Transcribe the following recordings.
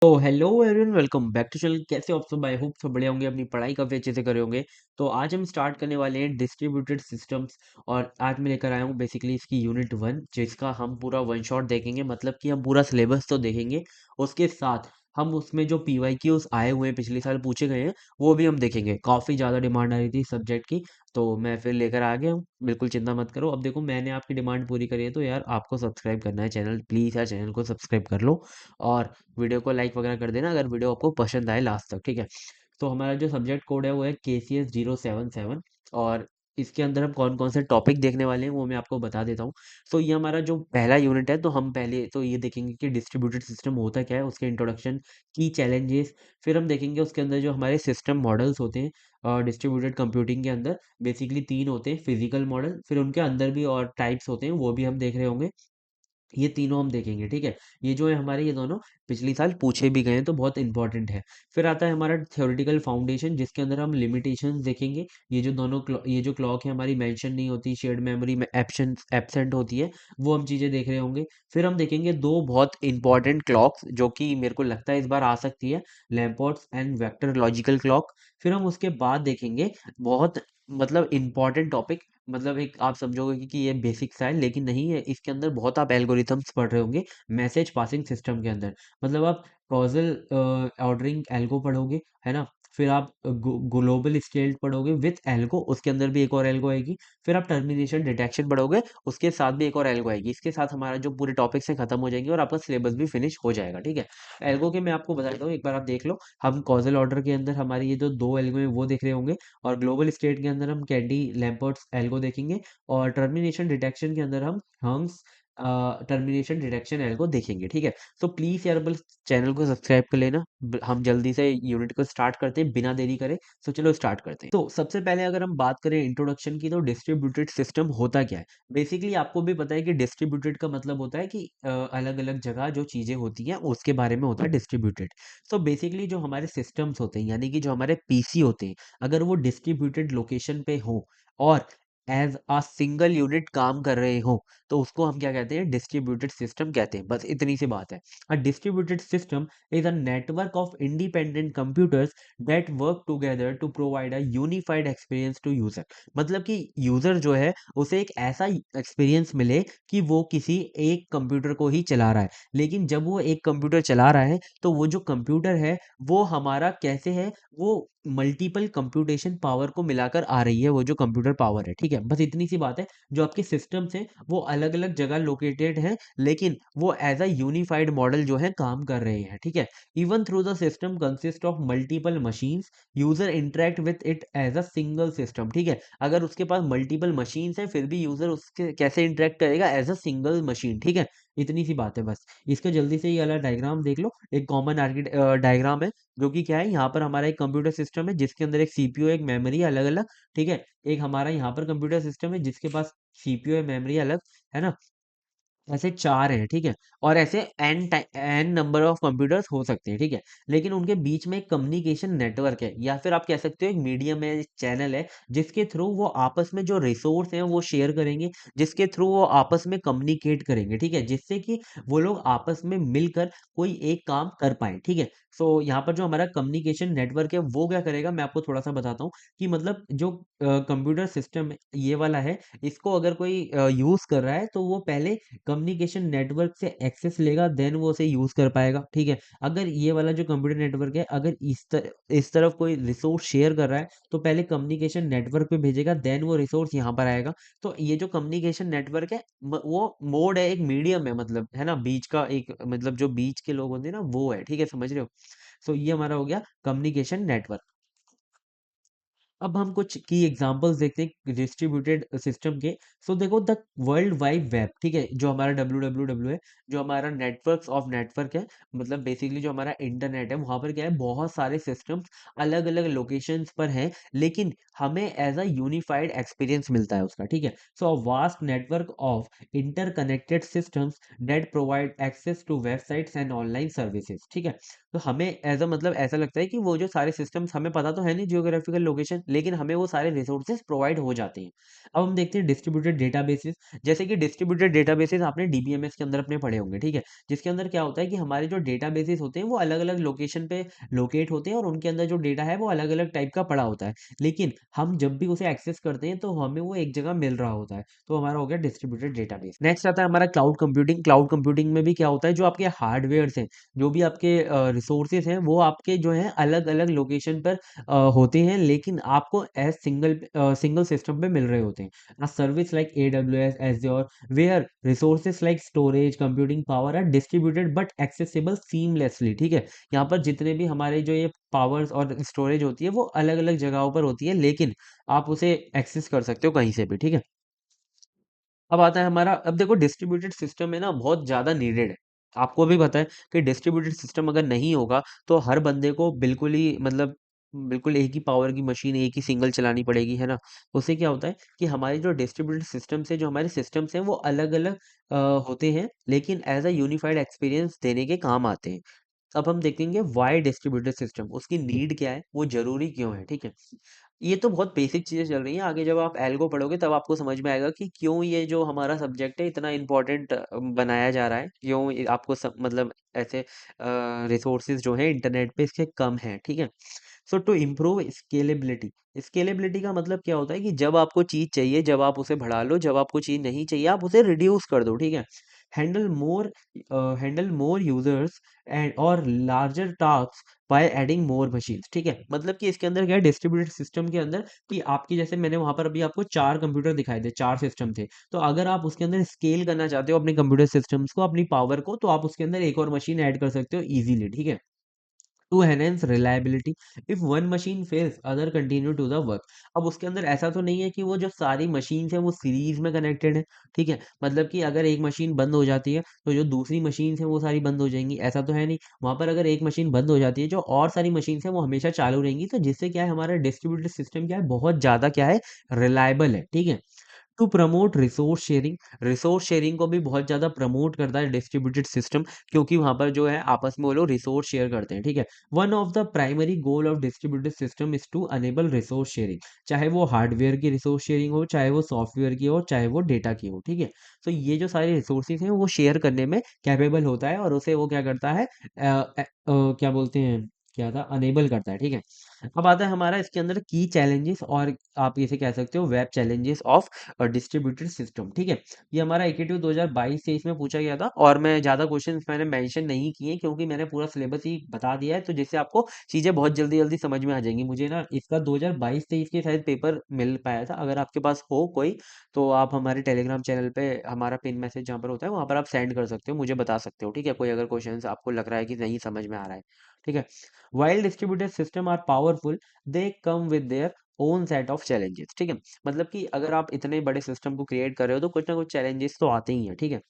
तो hello everyone, welcome back to channel. कैसे हो आप सब? आई होप सब बढ़िया होंगे, अपनी पढ़ाई काफ़ी अच्छे से करे होंगे। तो आज हम स्टार्ट करने वाले हैं डिस्ट्रीब्यूटेड सिस्टम्स। और आज मैं लेकर आया हूँ बेसिकली इसकी यूनिट 1, जिसका हम पूरा वन शॉट देखेंगे। मतलब कि हम पूरा सिलेबस तो देखेंगे, उसके साथ हम उसमें जो PYQs आए हुए हैं, पिछले साल पूछे गए हैं, वो भी हम देखेंगे। काफ़ी ज़्यादा डिमांड आ रही थी सब्जेक्ट की, तो मैं फिर लेकर आ गया हूँ। बिल्कुल चिंता मत करो। अब देखो, मैंने आपकी डिमांड पूरी करी है, तो यार आपको सब्सक्राइब करना है चैनल। प्लीज़ यार चैनल को सब्सक्राइब कर लो और वीडियो को लाइक वगैरह कर देना अगर वीडियो आपको पसंद आए लास्ट तक, ठीक है। तो हमारा जो सब्जेक्ट कोड है वो है KCS 077। और इसके अंदर हम कौन कौन से टॉपिक देखने वाले हैं वो मैं आपको बता देता हूँ। तो ये हमारा जो पहला यूनिट है, तो हम पहले तो ये देखेंगे कि डिस्ट्रीब्यूटेड सिस्टम होता क्या है, उसके इंट्रोडक्शन की चैलेंजेस। फिर हम देखेंगे उसके अंदर जो हमारे सिस्टम मॉडल्स होते हैं डिस्ट्रीब्यूटेड कंप्यूटिंग के अंदर। बेसिकली तीन होते हैं, फिजिकल मॉडल, फिर उनके अंदर भी और टाइप्स होते हैं, वो भी हम देख रहे होंगे। ये तीनों हम देखेंगे, ठीक है। ये जो है हमारे, ये दोनों पिछली साल पूछे भी गए हैं, तो बहुत इंपॉर्टेंट है। फिर आता है हमारा थ्योरेटिकल फाउंडेशन, जिसके अंदर हम लिमिटेशंस देखेंगे। ये जो ये जो क्लॉक है हमारी मेंशन नहीं होती, शेयर्ड मेमोरी में एब्सेंट होती है, वो हम चीज़ें देख रहे होंगे। फिर हम देखेंगे दो बहुत इंपॉर्टेंट क्लॉक्स, जो कि मेरे को लगता है इस बार आ सकती है, लैम्पर्ट्स एंड वेक्टर लॉजिकल क्लॉक। फिर हम उसके बाद देखेंगे बहुत मतलब इंपॉर्टेंट टॉपिक। मतलब एक आप समझोगे कि ये बेसिक सा है, लेकिन नहीं है। इसके अंदर बहुत आप एल्गोरिथम्स पढ़ रहे होंगे मैसेज पासिंग सिस्टम के अंदर। मतलब आप कॉजल ऑर्डरिंग एल्गो पढ़ोगे, है ना। फिर आप ग्लोबल स्केल पढ़ोगे विथ एल्गो, उसके अंदर भी एक और एल्गो आएगी। फिर आप टर्मिनेशन डिटेक्शन पढ़ोगे, उसके साथ भी एक और एल्गो आएगी। इसके साथ हमारा जो पूरे टॉपिक्स हैं खत्म हो जाएंगे और आपका सिलेबस भी फिनिश हो जाएगा, ठीक है। एल्गो के मैं आपको बता देता हूँ, एक बार आप देख लो। हम कॉजल ऑर्डर के अंदर हमारी ये जो दो एल्गो हैं वो देख रहे होंगे। और ग्लोबल स्टेट के अंदर हम कैंडी लैम्पर्ट्स एल्गो देखेंगे। और टर्मिनेशन डिटेक्शन के अंदर हम हंग्स टर्मिनेशन डिटेक्शन एल्गो देखेंगे, ठीक है। तो प्लीज यार बस चैनल को सब्सक्राइब कर लेना। हम जल्दी से यूनिट को स्टार्ट करते हैं बिना देरी करे। तो चलो स्टार्ट करते हैं। तो सबसे पहले अगर हम बात करें इंट्रोडक्शन की, तो डिस्ट्रीब्यूटेड सिस्टम होता क्या है। बेसिकली आपको भी पता है कि डिस्ट्रीब्यूटेड का मतलब होता है कि अलग अलग जगह जो चीजें होती हैं उसके बारे में होता है डिस्ट्रीब्यूटेड। तो बेसिकली जो हमारे सिस्टम्स होते हैं, यानी कि जो हमारे PC होते हैं, अगर वो डिस्ट्रीब्यूटेड लोकेशन पे हो और एज अ सिंगल यूनिट काम कर रहे हो, तो उसको हम क्या कहते हैं, डिस्ट्रीब्यूटेड सिस्टम कहते हैं। बस इतनी सी बात है। A distributed system is a network of independent computers that work together to provide a unified experience to user. मतलब कि यूजर जो है उसे एक ऐसा एक्सपीरियंस मिले कि वो किसी एक कंप्यूटर को ही चला रहा है। लेकिन जब वो एक कंप्यूटर चला रहा है, तो वो जो कंप्यूटर है वो हमारा कैसे है, वो मल्टीपल कंप्यूटेशन पावर को मिलाकर आ रही है, वो जो कंप्यूटर पावर है, ठीक है। बस इतनी सी बात है। जो आपके सिस्टम्स हैं वो अलग अलग जगह लोकेटेड हैं, लेकिन वो एज अ यूनिफाइड मॉडल जो है काम कर रहे हैं, ठीक है। Even through the system consist of multiple machines, user interact with it as a single system, ठीक है। अगर उसके पास मल्टीपल मशीन्स है, फिर भी यूजर उसके कैसे इंटरेक्ट करेगा, एज अ सिंगल मशीन, ठीक है। इतनी सी बात है बस। इसका जल्दी से ये वाला डायग्राम देख लो। एक कॉमन डायग्राम है, जो कि क्या है, यहाँ पर हमारा एक कंप्यूटर सिस्टम है जिसके अंदर एक CPU एक मेमोरी अलग अलग, ठीक है। एक हमारा यहाँ पर कंप्यूटर सिस्टम है जिसके पास CPU है, मेमोरी अलग, है ना। ऐसे चार हैं, ठीक है। और ऐसे एन नंबर ऑफ कंप्यूटर्स हो सकते हैं, ठीक है। लेकिन उनके बीच में एक कम्युनिकेशन नेटवर्क है, या फिर आप कह सकते हो एक मीडियम है, एक चैनल है, जिसके थ्रू वो आपस में जो रिसोर्स हैं वो शेयर करेंगे, जिसके थ्रू वो आपस में कम्युनिकेट करेंगे, ठीक है, जिससे कि वो लोग आपस में मिलकर कोई एक काम कर पाए, ठीक है। सो यहाँ पर जो हमारा कम्युनिकेशन नेटवर्क है वो क्या करेगा, मैं आपको थोड़ा सा बताता हूँ। कि मतलब जो कंप्यूटर सिस्टम ये वाला है, इसको अगर कोई यूज कर रहा है, तो वो पहले कम्युनिकेशन नेटवर्क से एक्सेस लेगा, देन वो उसे यूज कर पाएगा, ठीक है। अगर ये वाला जो कंप्यूटर नेटवर्क है, अगर इस तरफ कोई रिसोर्स शेयर कर रहा है, तो पहले कम्युनिकेशन नेटवर्क पे भेजेगा, देन वो रिसोर्स यहाँ पर आएगा। तो ये जो कम्युनिकेशन नेटवर्क है, वो मोड है, एक मीडियम है, मतलब है ना, बीच का एक, मतलब जो बीच के लोग होते हैं ना, वो है, ठीक है, समझ रहे हो। सो ये हमारा हो गया कम्युनिकेशन नेटवर्क। अब हम कुछ की एग्जांपल्स देखते हैं डिस्ट्रीब्यूटेड सिस्टम के। सो देखो, द वर्ल्ड वाइड वेब, ठीक है, जो हमारा WWW है, जो हमारा नेटवर्क्स ऑफ नेटवर्क है, मतलब बेसिकली जो हमारा इंटरनेट है, वहां पर क्या है, बहुत सारे सिस्टम्स अलग अलग लोकेशंस पर हैं, लेकिन हमें एज अ यूनिफाइड एक्सपीरियंस मिलता है उसका, ठीक है। So a vast network of interconnected systems that provide access to websites and online services, ठीक है। तो हमें एज अ मतलब ऐसा लगता है कि वो जो सारे सिस्टम्स, हमें पता तो है नहीं जियोग्राफिकल लोकेशन, लेकिन हमें वो सारे रिसोर्सेज प्रोवाइड हो जाते हैं। अब हम देखते हैं डिस्ट्रीब्यूटेड डेटाबेसेस। जैसे कि डिस्ट्रीब्यूटेड डेटाबेसेस आपने डीबीएमएस के अंदर अपने पढ़े होंगे, ठीक है? जिसके अंदर क्या होता है कि हमारे जो डेटाबेसेस होते हैं वो अलग-अलग लोकेशन पे लोकेट होते हैं और उनके अंदर जो डेटा है वो अलग-अलग टाइप का पड़ा होता है। लेकिन हम जब भी उसे एक्सेस करते हैं तो हमें वो एक जगह मिल रहा होता है। तो हमारा हो गया डिस्ट्रीब्यूटेड डेटाबेस। नेक्स्ट आता है हमारा क्लाउड कंप्यूटिंग। क्लाउड कंप्यूटिंग में भी क्या होता है, जो आपके हार्डवेयर्स हैं, जो भी आपके रिसोर्सेज हैं, वो आपके जो हैं अलग-अलग लोकेशन पर होते हैं, लेकिन आपको एज़ सिंगल सिस्टम पे मिल रहे होते हैं। A service like AWS, Azure, where resources like storage, computing power are distributed but accessible seamlessly, ठीक है? यहाँ पर जितने भी हमारे जो ये पावर्स और स्टोरेज होती है वो अलग-अलग जगहों पर होती है, लेकिन आप उसे एक्सेस कर सकते हो कहीं से भी, ठीक है? अब आता है हमारा, अब देखो डिस्ट्रीब्यूटेड सिस्टम में ना बहुत ज़्यादा नीडेड है। आपको भी पता है कि डिस्ट्रीब्यूटेड सिस्टम अगर नहीं होगा तो हर बंदे को बिल्कुल ही मतलब बिल्कुल एक ही पावर की मशीन एक ही सिंगल चलानी पड़ेगी, है ना? उससे क्या होता है कि हमारे जो डिस्ट्रीब्यूटेड सिस्टम्स है, जो हमारे सिस्टम्स हैं वो अलग-अलग होते हैं, लेकिन एज़ अ यूनिफाइड एक्सपीरियंस देने के काम आते हैं। अब हम देखेंगे व्हाई डिस्ट्रीब्यूटेड सिस्टम, उसकी नीड क्या है, वो ज़रूरी क्यों है, ठीक है? ये तो बहुत बेसिक चीज़ें चल रही हैं, आगे जब आप एल्गो पढ़ोगे तब आपको समझ में आएगा कि क्यों ये जो हमारा सब्जेक्ट है इतना इम्पोर्टेंट बनाया जा रहा है, क्यों आपको सब मतलब ऐसे रिसोर्सेज जो है इंटरनेट पे इसके कम हैं, ठीक है? सो टू इम्प्रूव स्केलेबिलिटी, स्केलेबिलिटी का मतलब क्या होता है कि जब आपको चीज़ चाहिए, जब आप उसे बढ़ा लो, जब आपको चीज़ नहीं चाहिए आप उसे रिड्यूस कर दो, ठीक है? Handle more handle more users and और larger task by adding more machines, ठीक है? मतलब कि इसके अंदर क्या है डिस्ट्रीब्यूटेड सिस्टम के अंदर, कि आपकी जैसे मैंने वहां पर अभी आपको 4 कंप्यूटर दिखाए थे, 4 सिस्टम थे। तो अगर आप उसके अंदर स्केल करना चाहते हो अपने कंप्यूटर सिस्टम्स को, अपनी पावर को, तो आप उसके अंदर एक और मशीन ऐड कर सकते हो इजीली, ठीक है? To enhance reliability, if one machine fails other continue to the work. अब उसके अंदर ऐसा तो नहीं है कि वो जो सारी मशीन है वो सीरीज में कनेक्टेड है, ठीक है? मतलब कि अगर एक मशीन बंद हो जाती है तो जो दूसरी मशीन है वो सारी बंद हो जाएंगी, ऐसा तो है नहीं। वहां पर अगर एक मशीन बंद हो जाती है, जो और सारी मशीन है वो हमेशा चालू रहेंगी, तो जिससे क्या है हमारा डिस्ट्रीब्यूटेड सिस्टम क्या है, बहुत ज्यादा क्या है, रिलायबल है, ठीक है? To promote resource sharing, resource sharing को भी बहुत ज़्यादा प्रमोट करता है डिस्ट्रीब्यूटेड सिस्टम, क्योंकि वहाँ पर जो है आपस में वो लोग रिसोर्स शेयर करते हैं, ठीक है? One of the primary goal of distributed system is to enable resource sharing, चाहे वो हार्डवेयर की रिसोर्स शेयरिंग हो, चाहे वो सॉफ्टवेयर की हो, चाहे वो डेटा की हो, ठीक है? तो ये जो सारे रिसोर्सेज हैं वो शेयर करने में कैपेबल होता है, और उसे वो क्या करता है, क्या बोलते हैं, क्या था, अनेबल करता है, ठीक है? अब आता है हमारा इसके अंदर की चैलेंजेस, और आप इसे कह सकते हो web challenges of distributed system, ठीक है? ये हमारा एकेटिव 2022-23 में पूछा गया था, और मैं ज़्यादा क्वेश्चंस मैंने मेंशन नहीं किए क्योंकि मैंने पूरा सिलेबस ही बता दिया है, तो जिससे आपको चीज़ें बहुत जल्दी जल्दी समझ में आ जाएंगी। मुझे ना इसका 2022-23 के शायद पेपर मिल पाया था, अगर आपके पास हो कोई तो आप हमारे टेलीग्राम चैनल पे हमारा पिन मैसेज जहाँ पर होता है वहाँ पर आप सेंड कर सकते हो, मुझे बता सकते हो, ठीक है? कोई अगर क्वेश्चन आपको लग रहा है कि नहीं समझ में आ रहा है, ठीक है? While distributed system are powerful, they come with their own set of challenges, ठीक है? मतलब कि अगर आप इतने बड़े सिस्टम को क्रिएट कर रहे हो तो कुछ ना कुछ चैलेंजेस तो आते ही हैं, ठीक है?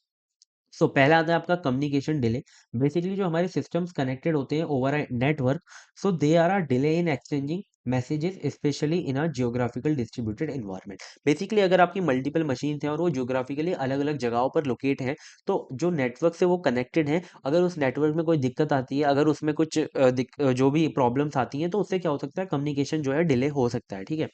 सो पहला आता है आपका कम्युनिकेशन डिले। बेसिकली जो हमारे सिस्टम्स कनेक्टेड होते हैं over a network, so they are a delay in exchanging messages, specially in a geographical distributed environment. Basically अगर आपकी मल्टीपल मशीन हैं और वो जियोग्राफिकली अलग अलग जगहों पर लोकेट हैं, तो जो नेटवर्क से वो कनेक्टेड हैं, अगर उस नेटवर्क में कोई दिक्कत आती है, अगर उसमें कुछ जो भी प्रॉब्लम्स आती हैं, तो उससे क्या हो सकता है, कम्युनिकेशन जो है डिले हो सकता है, ठीक है?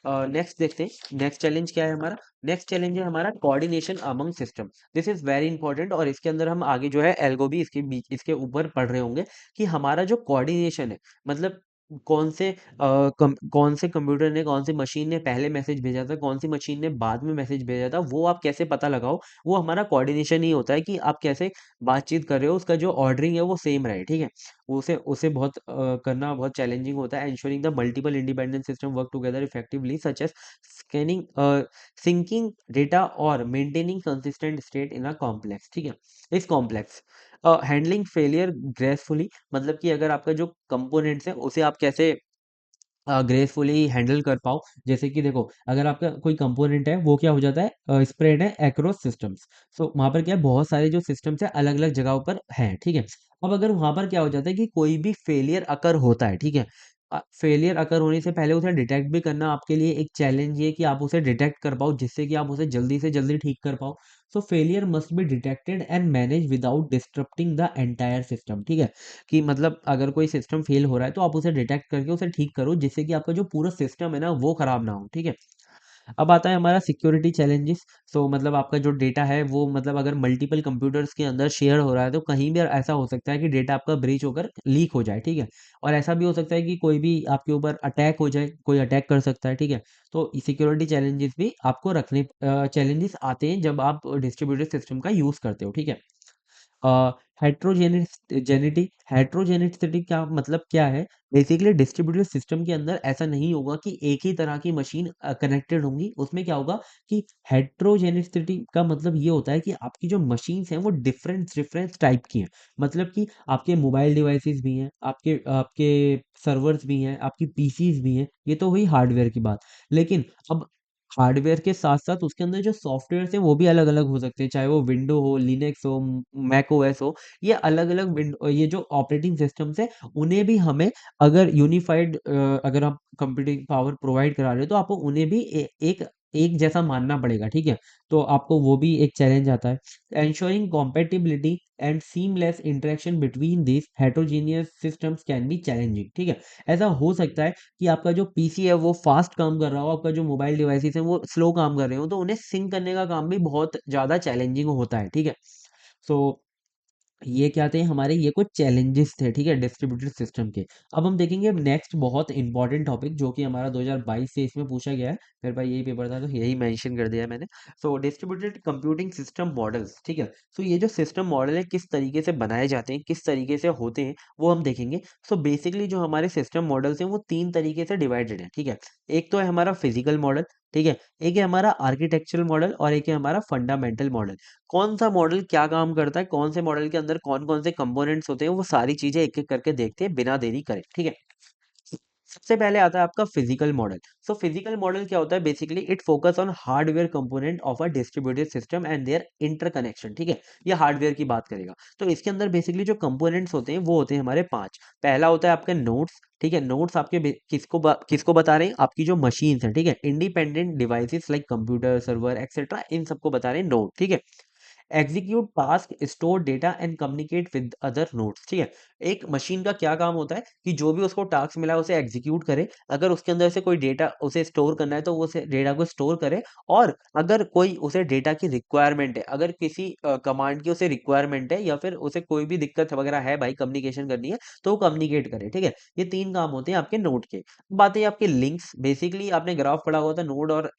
नेक्स्ट देखते हैं, नेक्स्ट चैलेंज क्या है हमारा। नेक्स्ट चैलेंज है हमारा coordination among system. This is very important, और इसके अंदर हम आगे जो है एल्गो भी इसके बीच इसके ऊपर पढ़ रहे होंगे, कि हमारा जो कोऑर्डिनेशन है, मतलब कौन से कंप्यूटर ने, कौन सी मशीन ने पहले मैसेज भेजा था, कौन सी मशीन ने बाद में मैसेज भेजा था, वो आप कैसे पता लगाओ, वो हमारा कोऑर्डिनेशन ही होता है, कि आप कैसे बातचीत कर रहे हो, उसका जो ऑर्डरिंग है वो सेम रहे, ठीक है? उसे उसे बहुत करना बहुत चैलेंजिंग होता है। Ensuring the multiple independent system work together effectively, such as scanning, syncing data, और maintaining consistent state in a complex, ठीक है? इस कॉम्प्लेक्स हैंडलिंग फेलियर ग्रेसफुली, मतलब कि अगर आपका जो कंपोनेंट्स है उसे आप कैसे ग्रेसफुली हैंडल कर पाओ। जैसे कि देखो, अगर आपका कोई कंपोनेंट है वो क्या हो जाता है, स्प्रेड है अक्रॉस सिस्टम्स। सो वहां पर क्या है, बहुत सारे जो सिस्टम्स है अलग अलग जगहों पर हैं, ठीक है? अब अगर वहां पर क्या हो जाता है कि कोई भी फेलियर अकर होता है, ठीक है? फेलियर अकर होने से पहले उसे डिटेक्ट भी करना आपके लिए एक चैलेंज है, कि आप उसे डिटेक्ट कर पाओ, जिससे कि आप उसे जल्दी से जल्दी ठीक कर पाओ। So failure must be detected and manage without disrupting the entire system, ठीक है। कि मतलब अगर कोई सिस्टम फेल हो रहा है तो आप उसे डिटेक्ट करके उसे ठीक करो, जिससे कि आपका जो पूरा सिस्टम है ना वो खराब ना हो, ठीक है। अब आता है हमारा सिक्योरिटी चैलेंजेस। सो मतलब आपका जो डेटा है वो मतलब अगर मल्टीपल कंप्यूटर्स के अंदर शेयर हो रहा है तो कहीं भी ऐसा हो सकता है कि डेटा आपका ब्रीच होकर लीक हो जाए, ठीक है। और ऐसा भी हो सकता है कि कोई भी आपके ऊपर अटैक हो जाए, कोई अटैक कर सकता है, ठीक है। तो सिक्योरिटी चैलेंजेस भी आपको रखने चैलेंजेस आते हैं जब आप डिस्ट्रीब्यूटेड सिस्टम का यूज करते हो, ठीक है। हेट्रोजेनिटी हेट्रोजेनिटी का मतलब क्या है? बेसिकली डिस्ट्रीब्यूटेड सिस्टम के अंदर ऐसा नहीं होगा कि एक ही तरह की मशीन कनेक्टेड होंगी। उसमें क्या होगा कि हेट्रोजेनिसिटी का मतलब ये होता है कि आपकी जो मशीन्स हैं वो डिफरेंट डिफरेंट टाइप की हैं। मतलब कि आपके मोबाइल डिवाइसेस भी हैं, आपके आपके सर्वर्स भी हैं, आपकी पीसीज भी हैं। ये तो हुई हार्डवेयर की बात। लेकिन अब हार्डवेयर के साथ-साथ उसके अंदर जो सॉफ्टवेयर्स हैं वो भी अलग-अलग हो सकते हैं, चाहे वो विंडो हो, लिनक्स हो, मैक ओएस हो, ये अलग-अलग ये जो ऑपरेटिंग सिस्टम्स हैं, उन्हें भी हमें अगर यूनिफाइड अगर आप कंप्यूटिंग पावर प्रोवाइड करा रहे हो, तो आपको उन्हें भी एक एक जैसा मानना पड़ेगा, ठीक है? तो आपको वो भी एक चैलेंज आता है। एन्श्योरिंग compatibility and seamless interaction between these heterogeneous systems can be challenging, ठीक है? ऐसा हो सकता है कि आपका जो पीसी है वो फास्ट काम कर रहा हो, आपका जो मोबाइल डिवाइसेस हैं वो स्लो काम कर रहे हो, तो उन्हें सिंक करने का काम भी बहुत ज़्यादा चैलेंजिंग होता है, ठीक है। सो ये क्या थे हमारे, ये कुछ चैलेंजेस थे, ठीक है, डिस्ट्रीब्यूटेड सिस्टम के। अब हम देखेंगे नेक्स्ट बहुत इंपॉर्टेंट टॉपिक जो कि हमारा 2022 से इसमें पूछा गया है। मेरे पास यही पेपर था तो यही मेंशन कर दिया है मैंने। सो डिस्ट्रीब्यूटेड कंप्यूटिंग सिस्टम मॉडल्स, ठीक है। सो ये जो सिस्टम मॉडल है किस तरीके से बनाए जाते हैं, किस तरीके से होते हैं, वो हम देखेंगे। सो बेसिकली जो हमारे सिस्टम मॉडल्स हैं वो तीन तरीके से डिवाइडेड है, ठीक है। एक तो है हमारा फिजिकल मॉडल, ठीक है। एक है हमारा आर्किटेक्चरल मॉडल और एक है हमारा फंडामेंटल मॉडल। कौन सा मॉडल क्या काम करता है, कौन से मॉडल के अंदर कौन-कौन से कंपोनेंट्स होते हैं, वो सारी चीजें एक-एक करके देखते हैं बिना देरी करे, ठीक है। सबसे पहले आता है आपका physical model. So physical model क्या होता है? Basically it focus on hardware component of a distributed system and their interconnection, ठीक है। ये हार्डवेयर की बात करेगा। तो इसके अंदर बेसिकली जो कंपोनेंट्स होते हैं वो होते हैं हमारे पांच। पहला होता है आपके नोड्स, ठीक है। नोड्स आपके किसको बता रहे हैं? आपकी जो मशीन्स हैं, ठीक है। Independent devices like computer, server etcetera, इन सबको बता रहे हैं नोड, ठीक है। Execute task, store data and communicate with other nodes, ठीक है। एक मशीन का क्या काम होता है कि जो भी उसको टास्क मिला है उसे एग्जीक्यूट करे। अगर उसके अंदर से कोई डेटा उसे स्टोर करना है तो वो उसे डेटा को स्टोर करे। और अगर कोई उसे डेटा की रिक्वायरमेंट है, अगर किसी कमांड की उसे रिक्वायरमेंट है या फिर उसे कोई भी दिक्कत वगैरह है भाई, कम्युनिकेशन करनी है, तो वो कम्युनिकेट करे, ठीक है। ये तीन काम होते हैं आपके नोड के। बात है आपके लिंक्स। बेसिकली आपने ग्राफ पढ़ा हुआ था, नोड और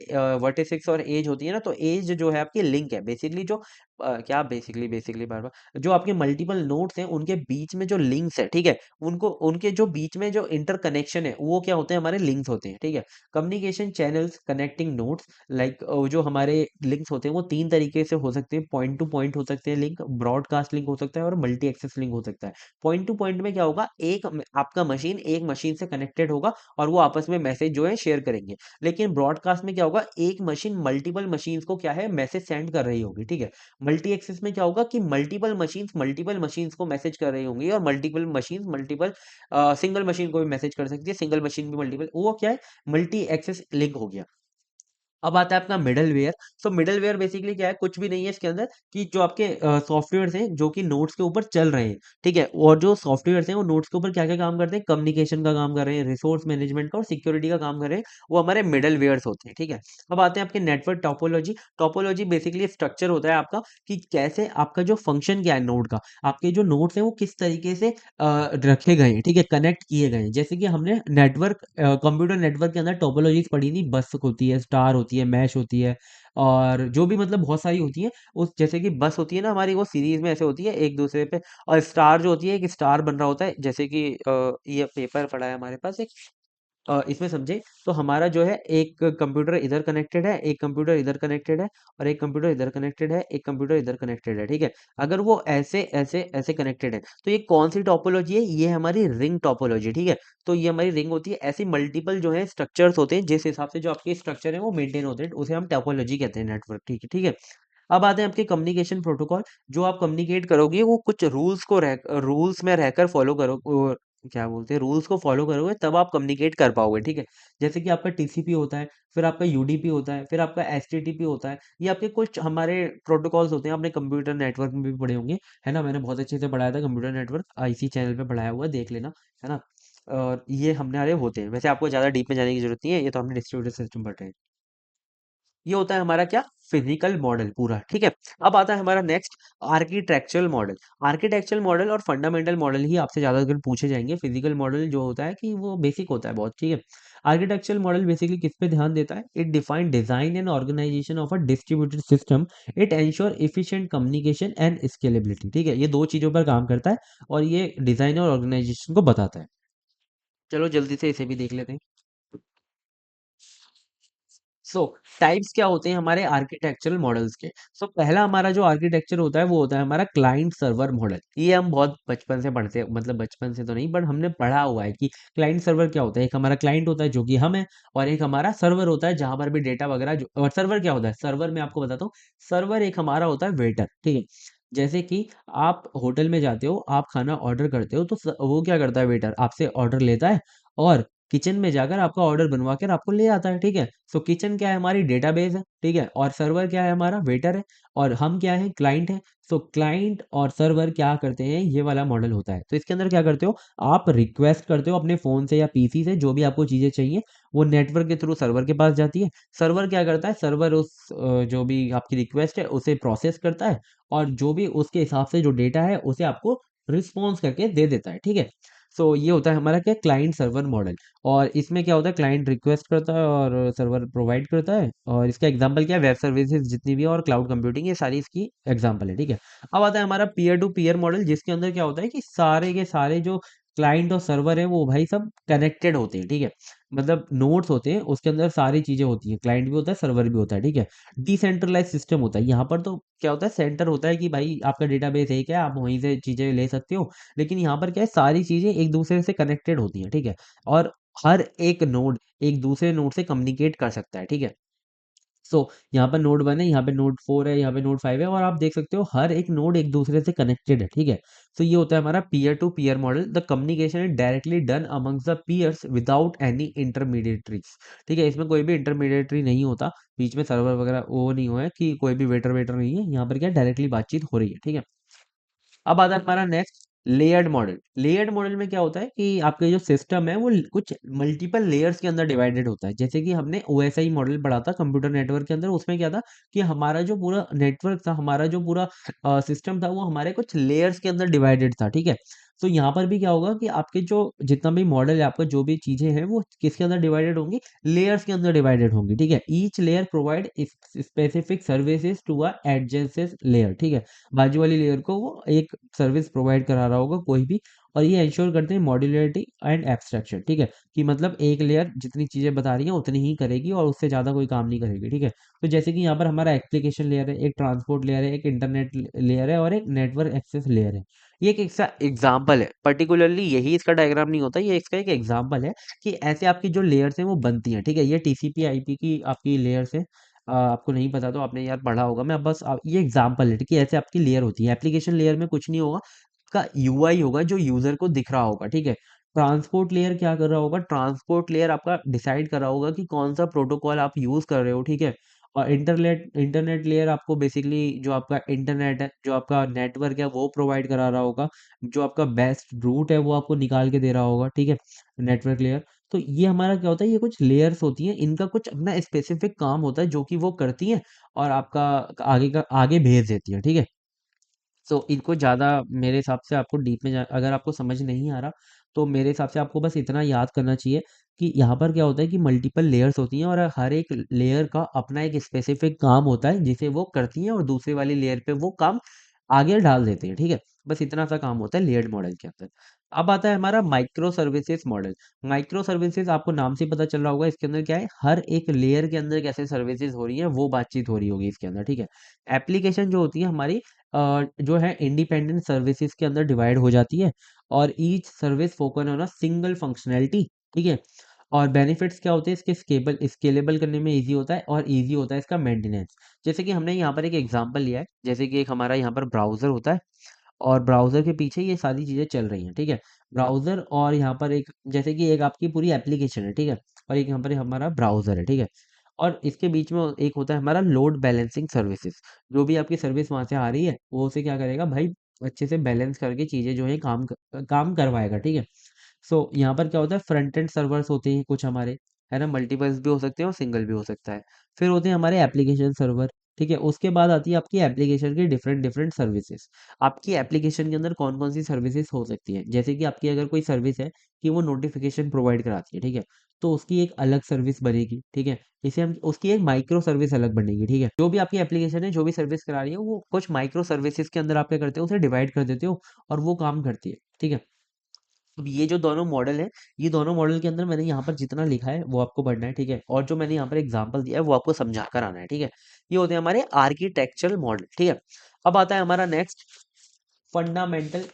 वर्टिसेस और एज होती है ना, तो एज जो है आपकी लिंक है। बेसिकली जो क्या बेसिकली बेसिकली बार-बार जो आपके मल्टीपल नोड्स हैं उनके बीच में जो लिंक्स है, ठीक है? उनको उनके जो बीच में जो इंटरकनेक्शन है वो क्या होते हैं? हमारे लिंक्स होते हैं, ठीक है? Communication channels connecting nodes like जो हमारे लिंक्स होते हैं वो 3 तरीके से हो सकते हैं। पॉइंट टू पॉइंट हो सकते हैं लिंक, ब्रॉडकास्ट लिंक हो सकता है और मल्टी एक्सेस लिंक हो सकता है। पॉइंट टू पॉइंट में क्या होगा? आपका मशीन एक मशीन से कनेक्टेड होगा और वो आपस में मैसेज जो है शेयर करेंगे। लेकिन ब्रॉडकास्ट में क्या होगा? एक मशीन मल्टीपल मशीन्स को क्या है? मैसेज सेंड कर रही होगी, ठीक है? मल्टी एक्सेस में क्या होगा कि मल्टीपल मशीन्स को मैसेज कर रही होंगी और मल्टीपल सिंगल मशीन को भी मैसेज कर सकती है, सिंगल मशीन भी मल्टीपल, वो क्या है? मल्टी एक्सेस लिंक हो गया। अब आता है अपना मिडलवेयर। सो मिडलवेयर बेसिकली क्या है? कुछ भी नहीं है इसके अंदर कि जो आपके सॉफ्टवेयर्स हैं जो कि नोड्स के ऊपर चल रहे हैं, ठीक है? और जो सॉफ्टवेयर्स हैं वो नोड्स के ऊपर क्या-क्या काम करते हैं? कम्युनिकेशन का काम कर रहे हैं, रिसोर्स मैनेजमेंट का और सिक्योरिटी का काम कर रहे हैं, वो हमारे मिडलवेयर्स होते हैं, ठीक है? अब आते हैं आपके network topology. Topology basically structure होता है आपका कि कैसे आपका जो फंक्शन क्या है नोड का, आपके जो नोड्स हैं वो किस तरीके से रखे गए हैं, ठीक है? कनेक्ट किए गए हैं। जैसे कि हमने कंप्यूटर नेटवर्क के अंदर टोपोलॉजीज़ पढ़ी थी, बस होती है, स्टार होती है, मैश होती है और जो भी मतलब बहुत सारी होती हैं। उस जैसे कि बस होती है ना हमारी, वो सीरीज़ में ऐसे होती है एक दूसरे पे। और स्टार जो होती है, एक स्टार बन रहा होता है, जैसे कि ये पेपर पड़ा है हमारे पास एक। इसमें समझे तो हमारा जो है एक कंप्यूटर इधर कनेक्टेड है, एक कंप्यूटर इधर कनेक्टेड है और एक कंप्यूटर इधर कनेक्टेड है, एक कंप्यूटर इधर कनेक्टेड है, ठीक है। अगर वो ऐसे ऐसे ऐसे कनेक्टेड है तो ये कौन सी टोपोलॉजी है? ये हमारी रिंग टोपोलॉजी, ठीक है। तो ये हमारी रिंग होती है। ऐसी मल्टीपल जो है स्ट्रक्चर्स होते हैं, जिस हिसाब से जो आपके स्ट्रक्चर है वो मेंटेन होते हैं, उसे हम टोपोलॉजी कहते हैं नेटवर्क, ठीक है, ठीक है। अब आते हैं आपके कम्युनिकेशन प्रोटोकॉल। जो आप कम्युनिकेट करोगे वो कुछ रूल्स में रहकर फॉलो करो, क्या बोलते हैं, रूल्स को फॉलो करोगे तब आप कम्युनिकेट कर पाओगे, ठीक है। जैसे कि आपका टीसीपी होता है, फिर आपका यूडीपी होता है, फिर आपका एचटीटीपी होता है। ये आपके कुछ हमारे प्रोटोकॉल्स होते हैं, आपने कंप्यूटर नेटवर्क में भी पढ़े होंगे, है ना। मैंने बहुत अच्छे से पढ़ाया था कंप्यूटर नेटवर्क, इसी चैनल पे पढ़ाया हुआ है, देख लेना, है ना। और ये हमारे होते हैं, वैसे आपको ज़्यादा डीप में जाने की जरूरत नहीं है, ये तो हमने डिस्ट्रीब्यूटेड सिस्टम पढ़ रहे हैं। ये होता है हमारा क्या, फिजिकल मॉडल पूरा, ठीक है। अब आता है हमारा next, architectural model. Architectural model और फंडामेंटल मॉडल ही आपसे ज्यादा अगर पूछे जाएंगे। फिजिकल मॉडल जो होता है कि वो बेसिक होता है बहुत, ठीक है। आर्किटेक्चरल मॉडल बेसिकली किस पे ध्यान देता है, it define design and organisation of a distributed system. It ensure efficient communication and scalability, ठीक है। ये दो चीजों पर काम करता है और ये डिजाइन और ऑर्गेनाइजेशन को बताता है। चलो जल्दी से इसे भी देख लेते हैं। सो टाइप्स क्या होते हैं हमारे आर्किटेक्चरल मॉडल्स के। पहला हमारा जो आर्किटेक्चर होता है वो होता है हमारा क्लाइंट सर्वर मॉडल। ये हम बहुत बचपन से पढ़ते हैं, मतलब बचपन से तो नहीं बट हमने पढ़ा हुआ है कि क्लाइंट सर्वर क्या होता है। एक हमारा क्लाइंट होता है जो कि हम है, और एक हमारा सर्वर होता है जहां पर भी डेटा वगैरह जो। और सर्वर क्या होता है, सर्वर में आपको बताता हूँ। सर्वर एक हमारा होता है वेटर, ठीक है। जैसे कि आप होटल में जाते हो, आप खाना ऑर्डर करते हो, तो वो क्या करता है, वेटर आपसे ऑर्डर लेता है और किचन में जाकर आपका ऑर्डर बनवा कर आपको ले आता है, ठीक है। किचन क्या है, हमारी डेटाबेस है, ठीक है। और सर्वर क्या है, हमारा वेटर है। और हम क्या है, क्लाइंट है। क्लाइंट और सर्वर क्या करते हैं, ये वाला मॉडल होता है। तो इसके अंदर क्या करते हो, आप रिक्वेस्ट करते हो अपने फोन से या पीसी से, जो भी आपको चीजें चाहिए वो नेटवर्क के थ्रू सर्वर के पास जाती है। सर्वर क्या करता है, सर्वर उस जो भी आपकी रिक्वेस्ट है उसे प्रोसेस करता है, और जो भी उसके हिसाब से जो डेटा है उसे आपको रिस्पॉन्स करके दे देता है, ठीक है। ये होता है हमारा क्या, क्लाइंट सर्वर मॉडल। और इसमें क्या होता है, क्लाइंट रिक्वेस्ट करता है और सर्वर प्रोवाइड करता है। और इसका एग्जांपल क्या है, वेब सर्विसेज जितनी भी है और क्लाउड कंप्यूटिंग, ये सारी इसकी एग्जांपल है, ठीक है। अब आता है हमारा पीयर टू पीयर मॉडल, जिसके अंदर क्या होता है कि सारे के सारे जो क्लाइंट और सर्वर है वो भाई सब कनेक्टेड होते हैं, ठीक है। मतलब नोड्स होते हैं, उसके अंदर सारी चीजें होती हैं, क्लाइंट भी होता है सर्वर भी होता है, ठीक है। डिसेंट्रलाइज सिस्टम होता है यहाँ पर। तो क्या होता है, सेंटर होता है कि भाई आपका डेटाबेस एक है, आप वहीं से चीजें ले सकते हो। लेकिन यहाँ पर क्या है, सारी चीजें एक दूसरे से कनेक्टेड होती हैं, ठीक है। और हर एक नोड एक दूसरे नोड से कम्युनिकेट कर सकता है, ठीक है। यहाँ पर नोड 1 है, यहाँ पे नोड 4 है, यहाँ पे नोड 5 है, और आप देख सकते हो हर एक नोड एक दूसरे से कनेक्टेड है, ठीक है। ये होता है हमारा peer to peer model. The communication is directly done amongst the peers without any intermediaries, ठीक है। इसमें कोई भी इंटरमीडिएटरी नहीं होता, बीच में सर्वर वगैरह वो नहीं हुआ है कि कोई भी वेटर वेटर नहीं है यहाँ पर, क्या डायरेक्टली बातचीत हो रही है, ठीक है। अब आता है हमारा next, layered model. Layered model में क्या होता है कि आपके जो सिस्टम है वो कुछ मल्टीपल लेयर्स के अंदर डिवाइडेड होता है। जैसे कि हमने ओएसआई मॉडल पढ़ा था कंप्यूटर नेटवर्क के अंदर, उसमें क्या था कि हमारा जो पूरा नेटवर्क था, हमारा जो पूरा सिस्टम था, वो हमारे कुछ लेयर्स के अंदर डिवाइडेड था, ठीक है। यहाँ पर भी क्या होगा कि आपके जो जितना भी मॉडल है, आपका जो भी चीजें हैं वो किसके अंदर डिवाइडेड होंगी, लेयर्स के अंदर डिवाइडेड होंगी, ठीक है। Each layer provide specific services to a adjacent layer, ठीक है। बाजू वाली लेयर को वो एक सर्विस प्रोवाइड करा रहा होगा कोई भी। और ये इंश्योर करते हैं मॉड्यूलरिटी एंड एब्स्ट्रैक्शन, ठीक है। कि मतलब एक लेयर जितनी चीजें बता रही है उतनी ही करेगी और उससे ज्यादा कोई काम नहीं करेगी, ठीक है। जैसे कि यहाँ पर हमारा एप्लीकेशन लेयर है, एक ट्रांसपोर्ट लेयर है, एक इंटरनेट लेयर है, और एक नेटवर्क एक्सेस लेयर है। ये एक एग्जाम्पल है, पर्टिकुलरली यही इसका डायग्राम नहीं होता, ये इसका एक एग्जाम्पल है कि ऐसे आपकी जो लेयर्स हैं वो बनती हैं, ठीक है। ये टीसीपी आईपी की आपकी लेयर्स है। आपको नहीं पता तो आपने यार पढ़ा होगा, मैं बस ये एग्जांपल है कि ऐसे आपकी लेयर होती है। एप्लीकेशन लेयर में कुछ नहीं होगा, का यूआई होगा जो यूजर को दिख रहा होगा, ठीक है। ट्रांसपोर्ट लेयर क्या कर रहा होगा, ट्रांसपोर्ट लेयर आपका डिसाइड कर रहा होगा कि कौन सा प्रोटोकॉल आप यूज कर रहे हो, ठीक है। और इंटरनेट इंटरनेट लेयर आपको बेसिकली जो आपका इंटरनेट है, जो आपका नेटवर्क है वो प्रोवाइड करा रहा होगा। जो आपका बेस्ट रूट है वो आपको निकाल के दे रहा होगा, ठीक है, नेटवर्क लेयर। ये हमारा क्या होता है, ये कुछ लेयर्स होती हैं, इनका कुछ अपना स्पेसिफिक काम होता है जो कि वो करती हैं और आपका आगे का आगे भेज देती हैं, ठीक है। इनको ज़्यादा मेरे हिसाब से आपको डीप में अगर आपको समझ नहीं आ रहा, तो मेरे हिसाब से आपको बस इतना याद करना चाहिए कि यहाँ पर क्या होता है कि मल्टीपल लेयर्स होती हैं और हर एक लेयर का अपना एक स्पेसिफिक काम होता है जिसे वो करती हैं और दूसरे वाली लेयर पे वो काम आगे डाल देते हैं, ठीक है। बस इतना सा काम होता है लेयर्ड मॉडल के अंदर। अब आता है हमारा micro services model. Micro services आपको नाम से पता चल रहा होगा, इसके अंदर क्या है, हर एक लेयर के अंदर कैसे सर्विसेज हो रही है वो बातचीत हो रही होगी इसके अंदर, ठीक है। एप्लीकेशन जो होती है हमारी जो है इंडिपेंडेंट सर्विसेज के अंदर डिवाइड हो जाती है, और each service focus on a single functionality, ठीक है। और बेनिफिट्स क्या होते हैं इसके, स्केलेबल करने में इजी होता है और इजी होता है इसका मेंटेनेंस। जैसे कि हमने यहाँ पर एक एग्जांपल लिया है, जैसे कि एक हमारा यहाँ पर ब्राउजर होता है और ब्राउज़र के पीछे ये सारी चीज़ें चल रही हैं, ठीक है? ब्राउज़र और यहाँ पर एक जैसे कि एक आपकी पूरी एप्लीकेशन है, ठीक है? और एक यहाँ पर हमारा ब्राउज़र है, ठीक है? और इसके बीच में एक होता है हमारा लोड बैलेंसिंग सर्विसेज़। जो भी आपकी सर्विस वहाँ से आ रही है, वो उसे क्या करेगा भाई अच्छे से बैलेंस करके चीज़ें जो हैं काम करवाएगा, ठीक है? सो यहाँ पर क्या होता है फ्रंट एंड सर्वर्स होते हैं कुछ हमारे, है ना? मल्टीपल्स भी हो सकते हैं और सिंगल भी हो सकता है। फिर होते हैं हमारे एप्लीकेशन सर्वर, ठीक है? उसके बाद आती है आपकी एप्लीकेशन की डिफरेंट डिफरेंट सर्विसेज। आपकी एप्लीकेशन के अंदर कौन कौन सी सर्विसेज हो सकती है, जैसे कि आपकी अगर कोई सर्विस है कि वो नोटिफिकेशन प्रोवाइड कराती है, ठीक है? तो उसकी एक अलग सर्विस बनेगी, ठीक है? इसे हम उसकी एक माइक्रो सर्विस अलग बनेगी, ठीक है? जो भी आपकी एप्लीकेशन है जो भी सर्विस करा रही है वो कुछ माइक्रो सर्विसेज के अंदर आप क्या करते हो उसे डिवाइड कर देते हो और वो काम करती है, ठीक है? अब ये जो दोनों मॉडल है, ये दोनों मॉडल के अंदर मैंने यहाँ पर जितना लिखा है वो आपको पढ़ना है, ठीक है? और जो मैंने यहाँ पर एग्जांपल दिया है वो आपको समझा कर आना है, ठीक है? ये होते हैं हमारे आर्किटेक्चरल मॉडल, ठीक है? अब आता है हमारा नेक्स्ट फंडामेंटल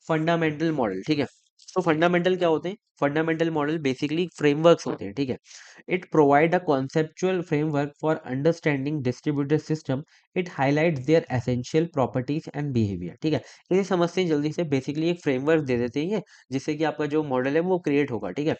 फंडामेंटल मॉडल, ठीक है? तो फंडामेंटल क्या होते हैं? फंडामेंटल मॉडल बेसिकली फ्रेमवर्क्स होते हैं, ठीक है? It provide a conceptual framework for understanding distributed system. It highlights their essential properties and behaviour, ठीक है? इसे समझते हैं जल्दी से। बेसिकली एक फ्रेमवर्क दे देते हैं ये, जिससे कि आपका जो मॉडल है वो क्रिएट होगा, ठीक है?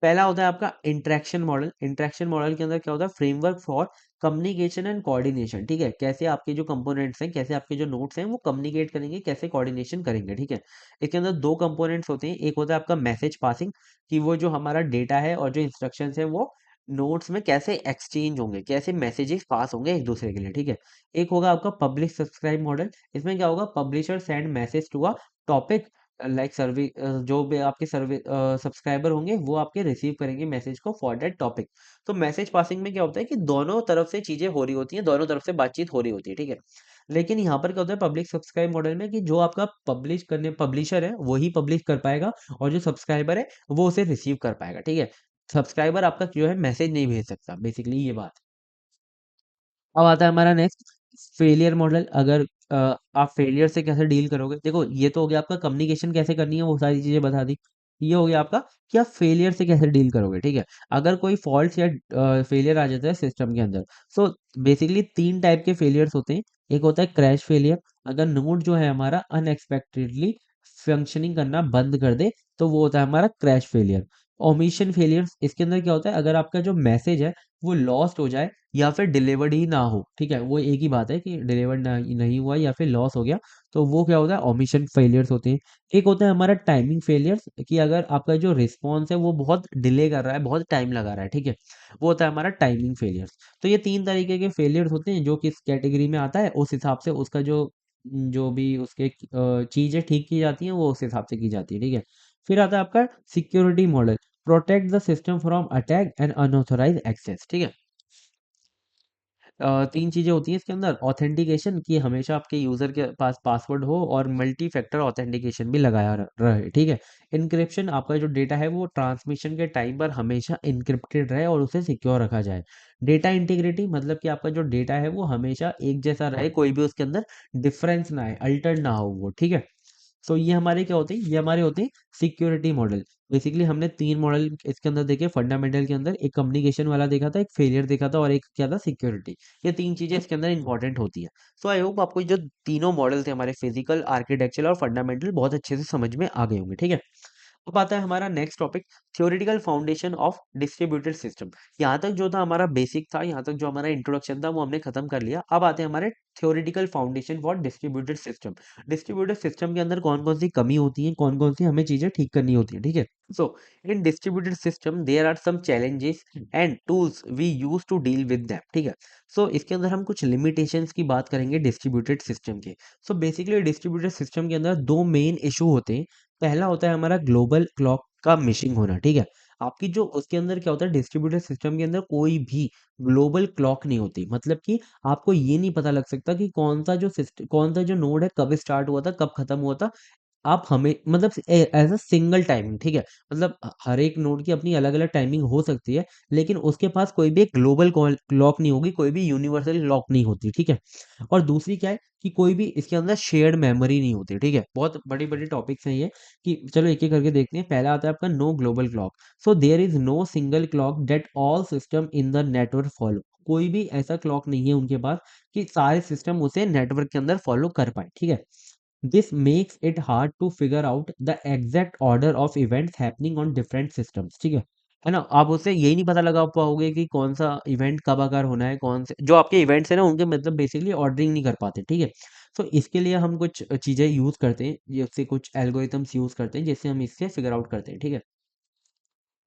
पहला होता है आपका इंटरेक्शन मॉडल। इंटरेक्शन मॉडल के अंदर क्या होता है? Framework for communication and coordination, ठीक है? कैसे आपके जो कंपोनेंट्स हैं, कैसे आपके जो नोट्स हैं वो कम्युनिकेट करेंगे, कैसे कोऑर्डिनेशन करेंगे, ठीक है? इसके अंदर दो कंपोनेंट्स होते हैं। एक होता है आपका मैसेज पासिंग, कि वो जो हमारा डेटा है और जो इंस्ट्रक्शंस है वो नोट्स में कैसे एक्सचेंज होंगे, कैसे मैसेजेस पास होंगे एक दूसरे के लिए, ठीक है? एक होगा आपका पब्लिश सब्सक्राइब मॉडल। इसमें क्या होगा? Publisher send message to a topic like survey, जो भी आपके सर्वे सब्सक्राइबर होंगे वो आपके रिसीव करेंगे मैसेज को फॉर दैट टॉपिक। तो मैसेज पासिंग में क्या होता है कि दोनों तरफ से चीजें हो रही होती हैं, दोनों तरफ से बातचीत हो रही होती है, ठीक है? लेकिन यहाँ पर क्या होता है पब्लिक सब्सक्राइब मॉडल में, कि जो आपका पब्लिश करने पब्लिशर है वही पब्लिश कर पाएगा और जो सब्सक्राइबर है वो उसे रिसीव कर पाएगा, ठीक है? सब्सक्राइबर आपका जो है मैसेज नहीं भेज सकता, बेसिकली ये बात। अब आता है हमारा नेक्स्ट फेलियर मॉडल। अगर आप फेलियर से कैसे डील करोगे, देखो ये तो हो गया आपका कम्युनिकेशन कैसे करनी है वो सारी चीजें बता दी। ये हो गया आपका कि आप फेलियर से कैसे डील करोगे, ठीक है? अगर कोई फॉल्ट या फेलियर आ जाता है सिस्टम के अंदर, सो बेसिकली तीन टाइप के फेलियर्स होते हैं। एक होता है क्रैश फेलियर। अगर नोड जो है हमारा अनएक्सपेक्टेडली फंक्शनिंग करना बंद कर दे तो वो होता है हमारा क्रैश फेलियर। ओमिशन फेलियर, इसके अंदर क्या होता है? अगर आपका जो मैसेज है वो लॉस्ट हो जाए या फिर डिलीवर्ड ही ना हो, ठीक है? वो एक ही बात है कि डिलीवर्ड नहीं हुआ या फिर लॉस हो गया, तो वो क्या होता है? ओमिशन फेलियर्स होते हैं। एक होता है हमारा टाइमिंग फेलियर्स, कि अगर आपका जो रिस्पॉन्स है वो बहुत डिले कर रहा है, बहुत टाइम लगा रहा है, ठीक है? वो होता है हमारा टाइमिंग फेलियर्स। तो ये तीन तरीके के फेलियर्स होते हैं, जो किस कैटेगरी में आता है उस हिसाब से उसका जो जो भी उसके चीजें ठीक की जाती हैं वो उस हिसाब से की जाती है, ठीक है? फिर आता है आपका security model. Protect the system from attack and unauthorise access, ठीक है? तीन चीजें होती हैं इसके अंदर। ऑथेंटिकेशन, कि हमेशा आपके यूजर के पास पासवर्ड हो, और मल्टी फैक्टर ऑथेंटिकेशन भी लगाया रहे, ठीक है? इनक्रिप्शन, आपका जो डेटा है वो ट्रांसमिशन के टाइम पर हमेशा इनक्रिप्टेड रहे और उसे सिक्योर रखा जाए। डेटा इंटीग्रिटी, मतलब कि आपका जो डेटा है वो हमेशा एक जैसा रहे, कोई भी उसके अंदर डिफरेंस ना आए, अल्टर ना हो वो, ठीक है? सो ये हमारे क्या होते हैं? ये हमारे होते हैं सिक्योरिटी मॉडल। बेसिकली हमने तीन मॉडल इसके अंदर देखे फंडामेंटल के अंदर। एक कम्युनिकेशन वाला देखा था, एक फेलियर देखा था, और एक क्या था? सिक्योरिटी। ये तीन चीजें इसके अंदर इंपॉर्टेंट होती है। सो आई होप आपको जो तीनों मॉडल थे हमारे फिजिकल, आर्किटेक्चरल और फंडामेंटल, बहुत अच्छे से समझ में आ गए होंगे, ठीक है? अब आता है हमारा next topic, theoretical foundation of distributed system. यहाँ तक जो था हमारा बेसिक था, यहाँ तक जो हमारा इंट्रोडक्शन था वो हमने खत्म कर लिया। अब आते हैं हमारे theoretical foundation for distributed system. Distributed system के अंदर कौन कौन सी कमी होती है, कौन कौन सी हमें चीजें ठीक करनी होती है, ठीक है? So in distributed system there are some challenges and tools we use to deal with them, ठीक है? सो इसके अंदर हम कुछ लिमिटेशंस की बात करेंगे डिस्ट्रीब्यूटेड सिस्टम के। सो बेसिकली डिस्ट्रीब्यूटेड सिस्टम के अंदर दो मेन इशू होते हैं। पहला होता है हमारा ग्लोबल क्लॉक का मिशिंग होना, ठीक है? आपकी जो उसके अंदर क्या होता है डिस्ट्रीब्यूटेड सिस्टम के अंदर कोई भी ग्लोबल क्लॉक नहीं होती, मतलब कि आपको ये नहीं पता लग सकता कि कौन सा जो सिस्टम, कौन सा जो नोड है कब स्टार्ट हुआ था, कब खत्म हुआ था। आप हमें मतलब एज अ सिंगल टाइमिंग, ठीक है? मतलब हर एक नोड की अपनी अलग अलग टाइमिंग हो सकती है, लेकिन उसके पास कोई भी एक ग्लोबल क्लॉक नहीं होगी, कोई भी यूनिवर्सल क्लॉक नहीं होती, ठीक है? और दूसरी क्या है कि कोई भी इसके अंदर शेयर्ड मेमोरी नहीं होती, ठीक है? बहुत बड़ी बड़ी टॉपिक्स हैं ये, कि चलो एक एक करके देखते हैं। पहला आता है आपका no global clock. So there is no single clock that all system in the network follow. कोई भी ऐसा क्लॉक नहीं है उनके पास कि सारे सिस्टम उसे नेटवर्क के अंदर फॉलो कर पाए, ठीक है? This makes it hard to figure out the exact order of events happening on different systems, ठीक है ना? आप उससे यही नहीं पता लगा पाओगे कि कौन सा इवेंट कब अगर होना है, कौन से जो आपके इवेंट्स है ना उनके मतलब बेसिकली ऑर्डरिंग नहीं कर पाते, ठीक है? तो इसके लिए हम कुछ चीज़ें यूज़ करते हैं, जैसे कुछ एल्गोरिथम्स यूज़ करते हैं जिससे हम इससे फिगर आउट करते हैं, ठीक है?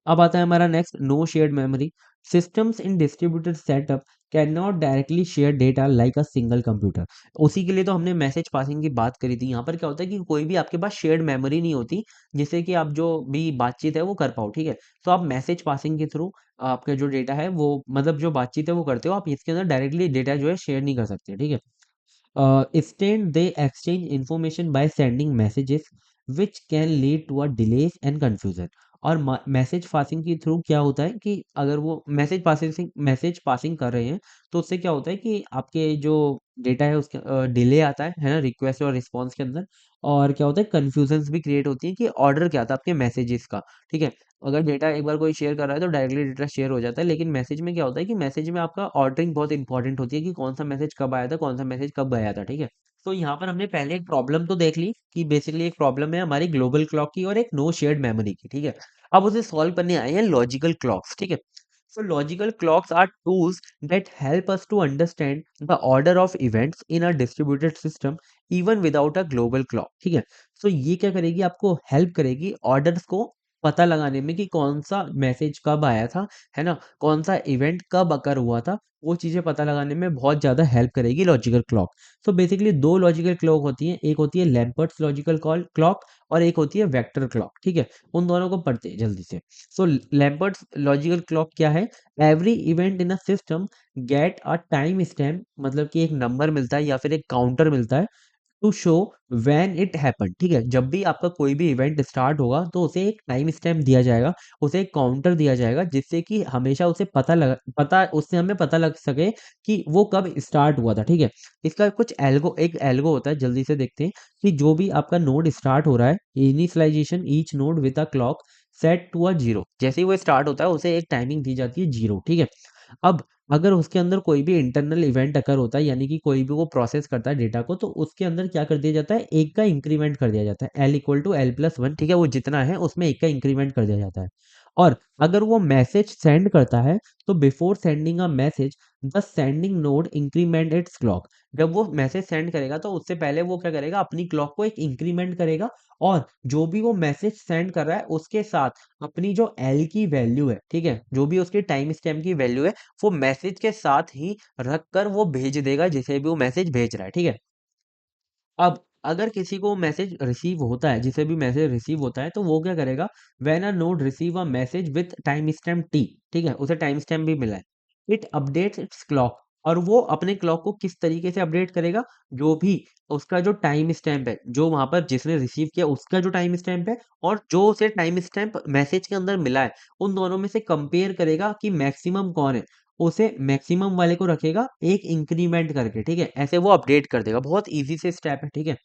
अब आता है हमारा next, no shared memory. Systems in distributed setup can not directly share data like a single computer. उसी के लिए तो हमने मैसेज पासिंग की बात करी थी। यहाँ पर क्या होता है कि कोई भी आपके पास शेयर्ड मेमोरी नहीं होती जिससे कि आप जो भी बातचीत है वो कर पाओ, ठीक है? तो आप मैसेज पासिंग के थ्रू आपका जो डेटा है वो मतलब जो बातचीत है वो करते हो, आप इसके अंदर डायरेक्टली डेटा जो है शेयर नहीं कर सकते, ठीक है? Instead, they exchange information by sending messages, which can lead to a delays and confusion. और मैसेज पासिंग के थ्रू क्या होता है कि अगर वो मैसेज पासिंग कर रहे हैं तो उससे क्या होता है कि आपके जो डेटा है उसके डिले आता है ना, रिक्वेस्ट और रिस्पॉन्स के अंदर। और क्या होता है, कन्फ्यूजन्स भी क्रिएट होती है कि ऑर्डर क्या था आपके मैसेजेस का, ठीक है? अगर डेटा एक बार कोई शेयर कर रहा है तो डायरेक्टली डेटा शेयर हो जाता है, लेकिन मैसेज में क्या होता है कि मैसेज में आपका ऑर्डरिंग बहुत इंपॉर्टेंट होती है कि कौन सा मैसेज कब आया था, कौन सा मैसेज कब गया था, ठीक है? तो यहाँ पर हमने पहले एक प्रॉब्लम तो देख ली कि बेसिकली एक प्रॉब्लम है हमारी ग्लोबल क्लॉक की और एक नो शेयर्ड मेमोरी की, ठीक है? अब उसे सॉल्व करने आए हैं लॉजिकल क्लॉक्स, ठीक है? So logical clocks are tools that help us to understand the order of events in a distributed system even without a global clock, ठीक है? So ये क्या करेगी, आपको हेल्प करेगी ऑर्डर्स को पता लगाने में कि कौन सा मैसेज कब आया था, है ना? कौन सा इवेंट कब अकर हुआ था, वो चीजें पता लगाने में बहुत ज्यादा हेल्प करेगी लॉजिकल क्लॉक। सो बेसिकली दो लॉजिकल क्लॉक होती हैं, एक होती है लैम्पर्ट्स लॉजिकल क्लॉक और एक होती है वेक्टर क्लॉक, ठीक है? उन दोनों को पढ़ते हैं जल्दी से। सो लैम्पर्ट्स लॉजिकल क्लॉक क्या है? Every event in a system get a time stamp, मतलब कि एक नंबर मिलता है या फिर एक काउंटर मिलता है to show when it happen, ठीक है? जब भी आपका कोई भी इवेंट स्टार्ट होगा तो उसे एक टाइम स्टैम्प दिया जाएगा, उसे एक काउंटर दिया जाएगा जिससे कि हमेशा उसे पता उससे हमें पता लग सके कि वो कब स्टार्ट हुआ था, ठीक है? इसका कुछ एक एल्गो होता है, जल्दी से देखते हैं कि जो भी आपका नोड स्टार्ट हो रहा है, initialisation each node with a clock set to a zero. जैसे ही वो स्टार्ट होता है उसे एक टाइमिंग दी जाती है जीरो, ठीक है? अब अगर उसके अंदर कोई भी इंटरनल इवेंट अकर होता है, यानी कि कोई भी वो प्रोसेस करता है डेटा को, तो उसके अंदर क्या कर दिया जाता है, एक का इंक्रीमेंट कर दिया जाता है, L equal to L plus one, ठीक है? वो जितना है उसमें एक का इंक्रीमेंट कर दिया जाता है। और अगर वो मैसेज सेंड करता है तो before sending a message the sending node increment it's clock. जब वो मैसेज सेंड करेगा तो उससे पहले वो क्या करेगा, अपनी क्लॉक को एक इंक्रीमेंट करेगा। और जो भी वो मैसेज सेंड कर रहा है उसके साथ अपनी जो एल की वैल्यू है, ठीक है, जो भी उसके टाइम स्टैम्प की वैल्यू है, वो मैसेज के साथ ही रख कर वो भेज देगा जिसे भी वो मैसेज भेज रहा है, ठीक है? अब अगर किसी को मैसेज रिसीव होता है, जिसे भी मैसेज रिसीव होता है, तो वो क्या करेगा, when a node receive a message with time stamp T, ठीक है, उसे टाइम स्टैम्प भी मिला है, इट अपडेट्स इट्स क्लॉक। और वो अपने क्लॉक को किस तरीके से अपडेट करेगा, जो भी उसका जो टाइम स्टैम्प है, जो वहां पर जिसने रिसीव किया उसका जो टाइम स्टैम्प है और जो उसे टाइम स्टैम्प मैसेज के अंदर मिला है, उन दोनों में से कंपेयर करेगा कि मैक्सिमम कौन है, उसे मैक्सिमम वाले को रखेगा एक इंक्रीमेंट करके, ठीक है? ऐसे वो अपडेट कर देगा, बहुत इजी से स्टेप है, ठीक है?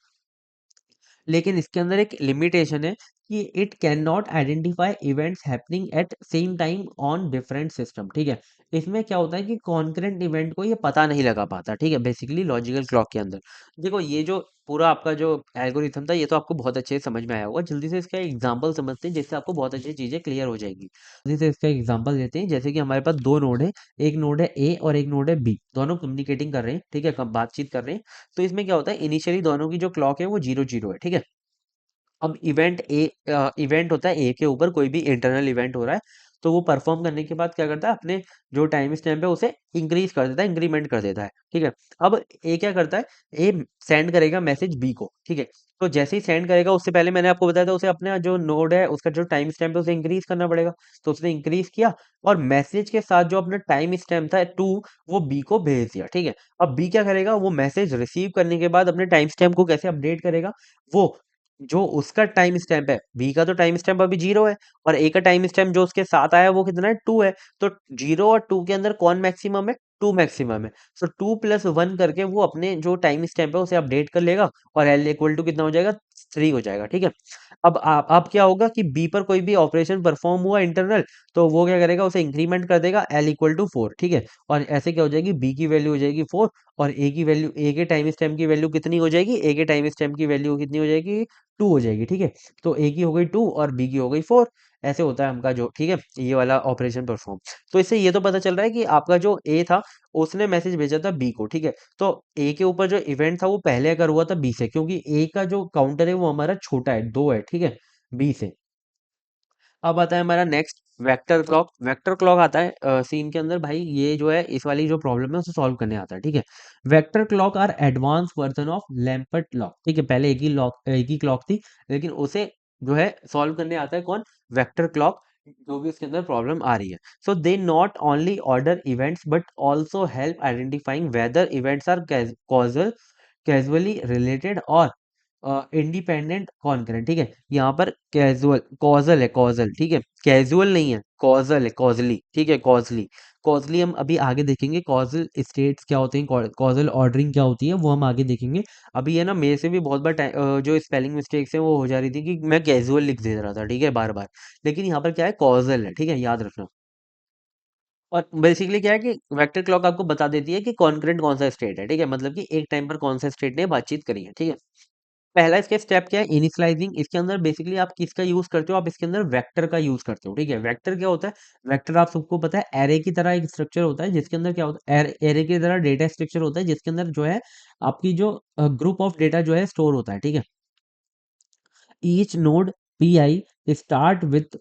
लेकिन इसके अंदर एक लिमिटेशन है कि it can not identify events happening at same time on different system, ठीक है? इसमें क्या होता है कि कॉन्करेंट इवेंट को ये पता नहीं लगा पाता, ठीक है? बेसिकली लॉजिकल क्लॉक के अंदर देखो, ये जो पूरा आपका जो एल्गोरिथम था ये तो आपको बहुत अच्छे से समझ में आया होगा। जल्दी से इसका एग्जांपल समझते हैं जिससे आपको बहुत अच्छी चीजें क्लियर हो जाएगी। जल्दी से इसका एग्जांपल देते हैं, जैसे कि हमारे पास दो नोड है, एक नोड है ए और एक नोड है बी, दोनों कम्युनिकेटिंग कर रहे हैं, ठीक है, बातचीत कर रहे हैं। तो इसमें क्या होता है, इनिशियली दोनों की जो क्लॉक है वो जीरो जीरो है, ठीक है? अब इवेंट होता है ए के ऊपर, कोई भी इंटरनल इवेंट हो रहा है, तो वो परफॉर्म करने के बाद क्या करता है, अपने जो टाइम स्टैम्प है उसे इंक्रीज कर देता है, इंक्रीमेंट कर देता है, ठीक है? अब ए क्या करता है, ए सेंड करेगा मैसेज बी को, ठीक है? तो जैसे ही सेंड करेगा उससे पहले मैंने आपको बताया था उसे अपना जो नोड है उसका जो टाइम स्टैम्प है उसे इंक्रीज करना पड़ेगा। तो उसने इंक्रीज किया और मैसेज के साथ जो अपना टाइम स्टैम्प था टू, वो बी को भेज दिया, ठीक है? अब बी क्या करेगा, वो मैसेज रिसीव करने के बाद अपने टाइम स्टैम्प को कैसे अपडेट करेगा, वो जो उसका टाइम स्टैम्प है, बी का तो टाइम स्टैम्प अभी जीरो है और ए का टाइम स्टैम्प जो उसके साथ आया वो कितना है, टू है। तो जीरो और टू के अंदर कौन मैक्सिमम है, टू मैक्सिमम है। सो टू प्लस वन करके वो अपने जो टाइम स्टैम्प है उसे अपडेट कर लेगा और एल इक्वल टू कितना हो जाएगा, 3 हो जाएगा, ठीक है। अब क्या होगा कि बी पर कोई भी ऑपरेशन परफॉर्म हुआ इंटरनल, तो वो क्या करेगा, उसे इंक्रीमेंट कर देगा एल इक्वल टू 4, ठीक है। और ऐसे क्या हो जाएगी, बी की वैल्यू हो जाएगी 4, और ए की वैल्यू, ए के टाइम स्टैम्प की वैल्यू कितनी हो जाएगी, ए के टाइम स्टैम्प की वैल्यू कितनी हो जाएगी, 2 हो जाएगी, ठीक है। तो ए की हो गई 2 और बी की हो गई 4। ऐसे होता है हमका जो, ठीक है, ये वाला ऑपरेशन परफॉर्म। तो इससे ये तो पता चल रहा है कि आपका जो ए था उसने मैसेज भेजा था बी को, ठीक है। तो ए के ऊपर जो इवेंट था वो पहले अगर हुआ था बी से, क्योंकि ए का जो काउंटर है वो हमारा छोटा है, 2 है, ठीक है, बी से। अब आता है हमारा next vector clock. Vector clock आता है सीन के अंदर, भाई ये जो है इस वाली जो प्रॉब्लम है उसे सॉल्व करने आता है, ठीक है। Vector clock are advance version of Lamport clock, ठीक है। पहले एक ही क्लॉक थी, लेकिन उसे जो है सॉल्व करने आता है कौन, वेक्टर क्लॉक, जो भी उसके अंदर प्रॉब्लम आ रही है। So they not only order events but also help identifying whether events are causal, casually related और इंडिपेंडेंट कॉन्करेंट, ठीक है। यहाँ पर कैजुअल कॉजल है, कॉजल, ठीक है, कैजुअल नहीं है, कॉजल है, कॉजली, ठीक है, कॉजली। कॉजली हम अभी आगे देखेंगे, कॉजल स्टेट्स क्या होते हैं, कॉजल ऑर्डरिंग क्या होती है, वो हम आगे देखेंगे। अभी है ना, मेरे से भी बहुत बार जो स्पेलिंग मिस्टेक्स है वो हो जा रही थी कि मैं कैजुअल लिख दे रहा था, ठीक है, बार बार। लेकिन यहाँ पर क्या है, कॉजल है, ठीक है, याद रखना। और बेसिकली क्या है कि वेक्टर क्लॉक आपको बता देती है कि कॉन्करेंट कौन सा स्टेट है, ठीक है, मतलब कि एक टाइम पर कौन सा स्टेट ने बातचीत करी है, ठीक है। पहला इसका स्टेप क्या है, इनिशियलाइजिंग। इसके अंदर बेसिकली आप किसका यूज करते हो, आप इसके अंदर वेक्टर का यूज करते हो, ठीक है। वेक्टर क्या होता है, वेक्टर आप सबको पता है एरे की तरह एक स्ट्रक्चर होता है, जिसके अंदर क्या होता है, एरे की तरह डेटा स्ट्रक्चर होता है, जिसके अंदर जो है आपकी जो ग्रुप ऑफ डेटा जो है स्टोर होता है, ठीक है। Each node P I start with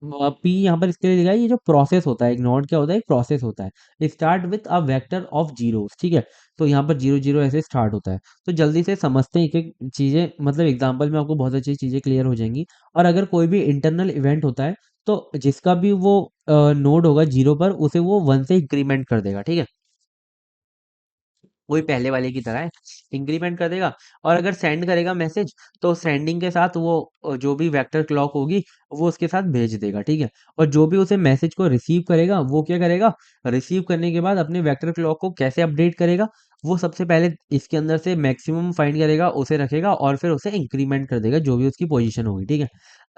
P, यहाँ पर इसके लिए लिखा है, ये जो प्रोसेस होता है, एक नोड क्या होता है, एक प्रोसेस होता है, start with a vector of zero, ठीक है। तो यहाँ पर जीरो जीरो ऐसे स्टार्ट होता है। तो जल्दी से समझते हैं एक एक चीजें, मतलब एग्जांपल में आपको बहुत अच्छी चीजें क्लियर हो जाएंगी। और अगर कोई भी इंटरनल इवेंट होता है, तो जिसका भी वो नोड होगा जीरो पर, उसे वो वन से इंक्रीमेंट कर देगा, ठीक है। वही पहले वाले की तरह है, इंक्रीमेंट कर देगा। और अगर सेंड करेगा मैसेज, तो सेंडिंग के साथ वो जो भी वेक्टर क्लॉक होगी वो उसके साथ भेज देगा, ठीक है। और जो भी उसे मैसेज को रिसीव करेगा वो क्या करेगा, रिसीव करने के बाद अपने वेक्टर क्लॉक को कैसे अपडेट करेगा, वो सबसे पहले इसके अंदर से मैक्सिमम फाइंड करेगा, उसे रखेगा और फिर उसे इंक्रीमेंट कर देगा जो भी उसकी पोजीशन होगी, ठीक है।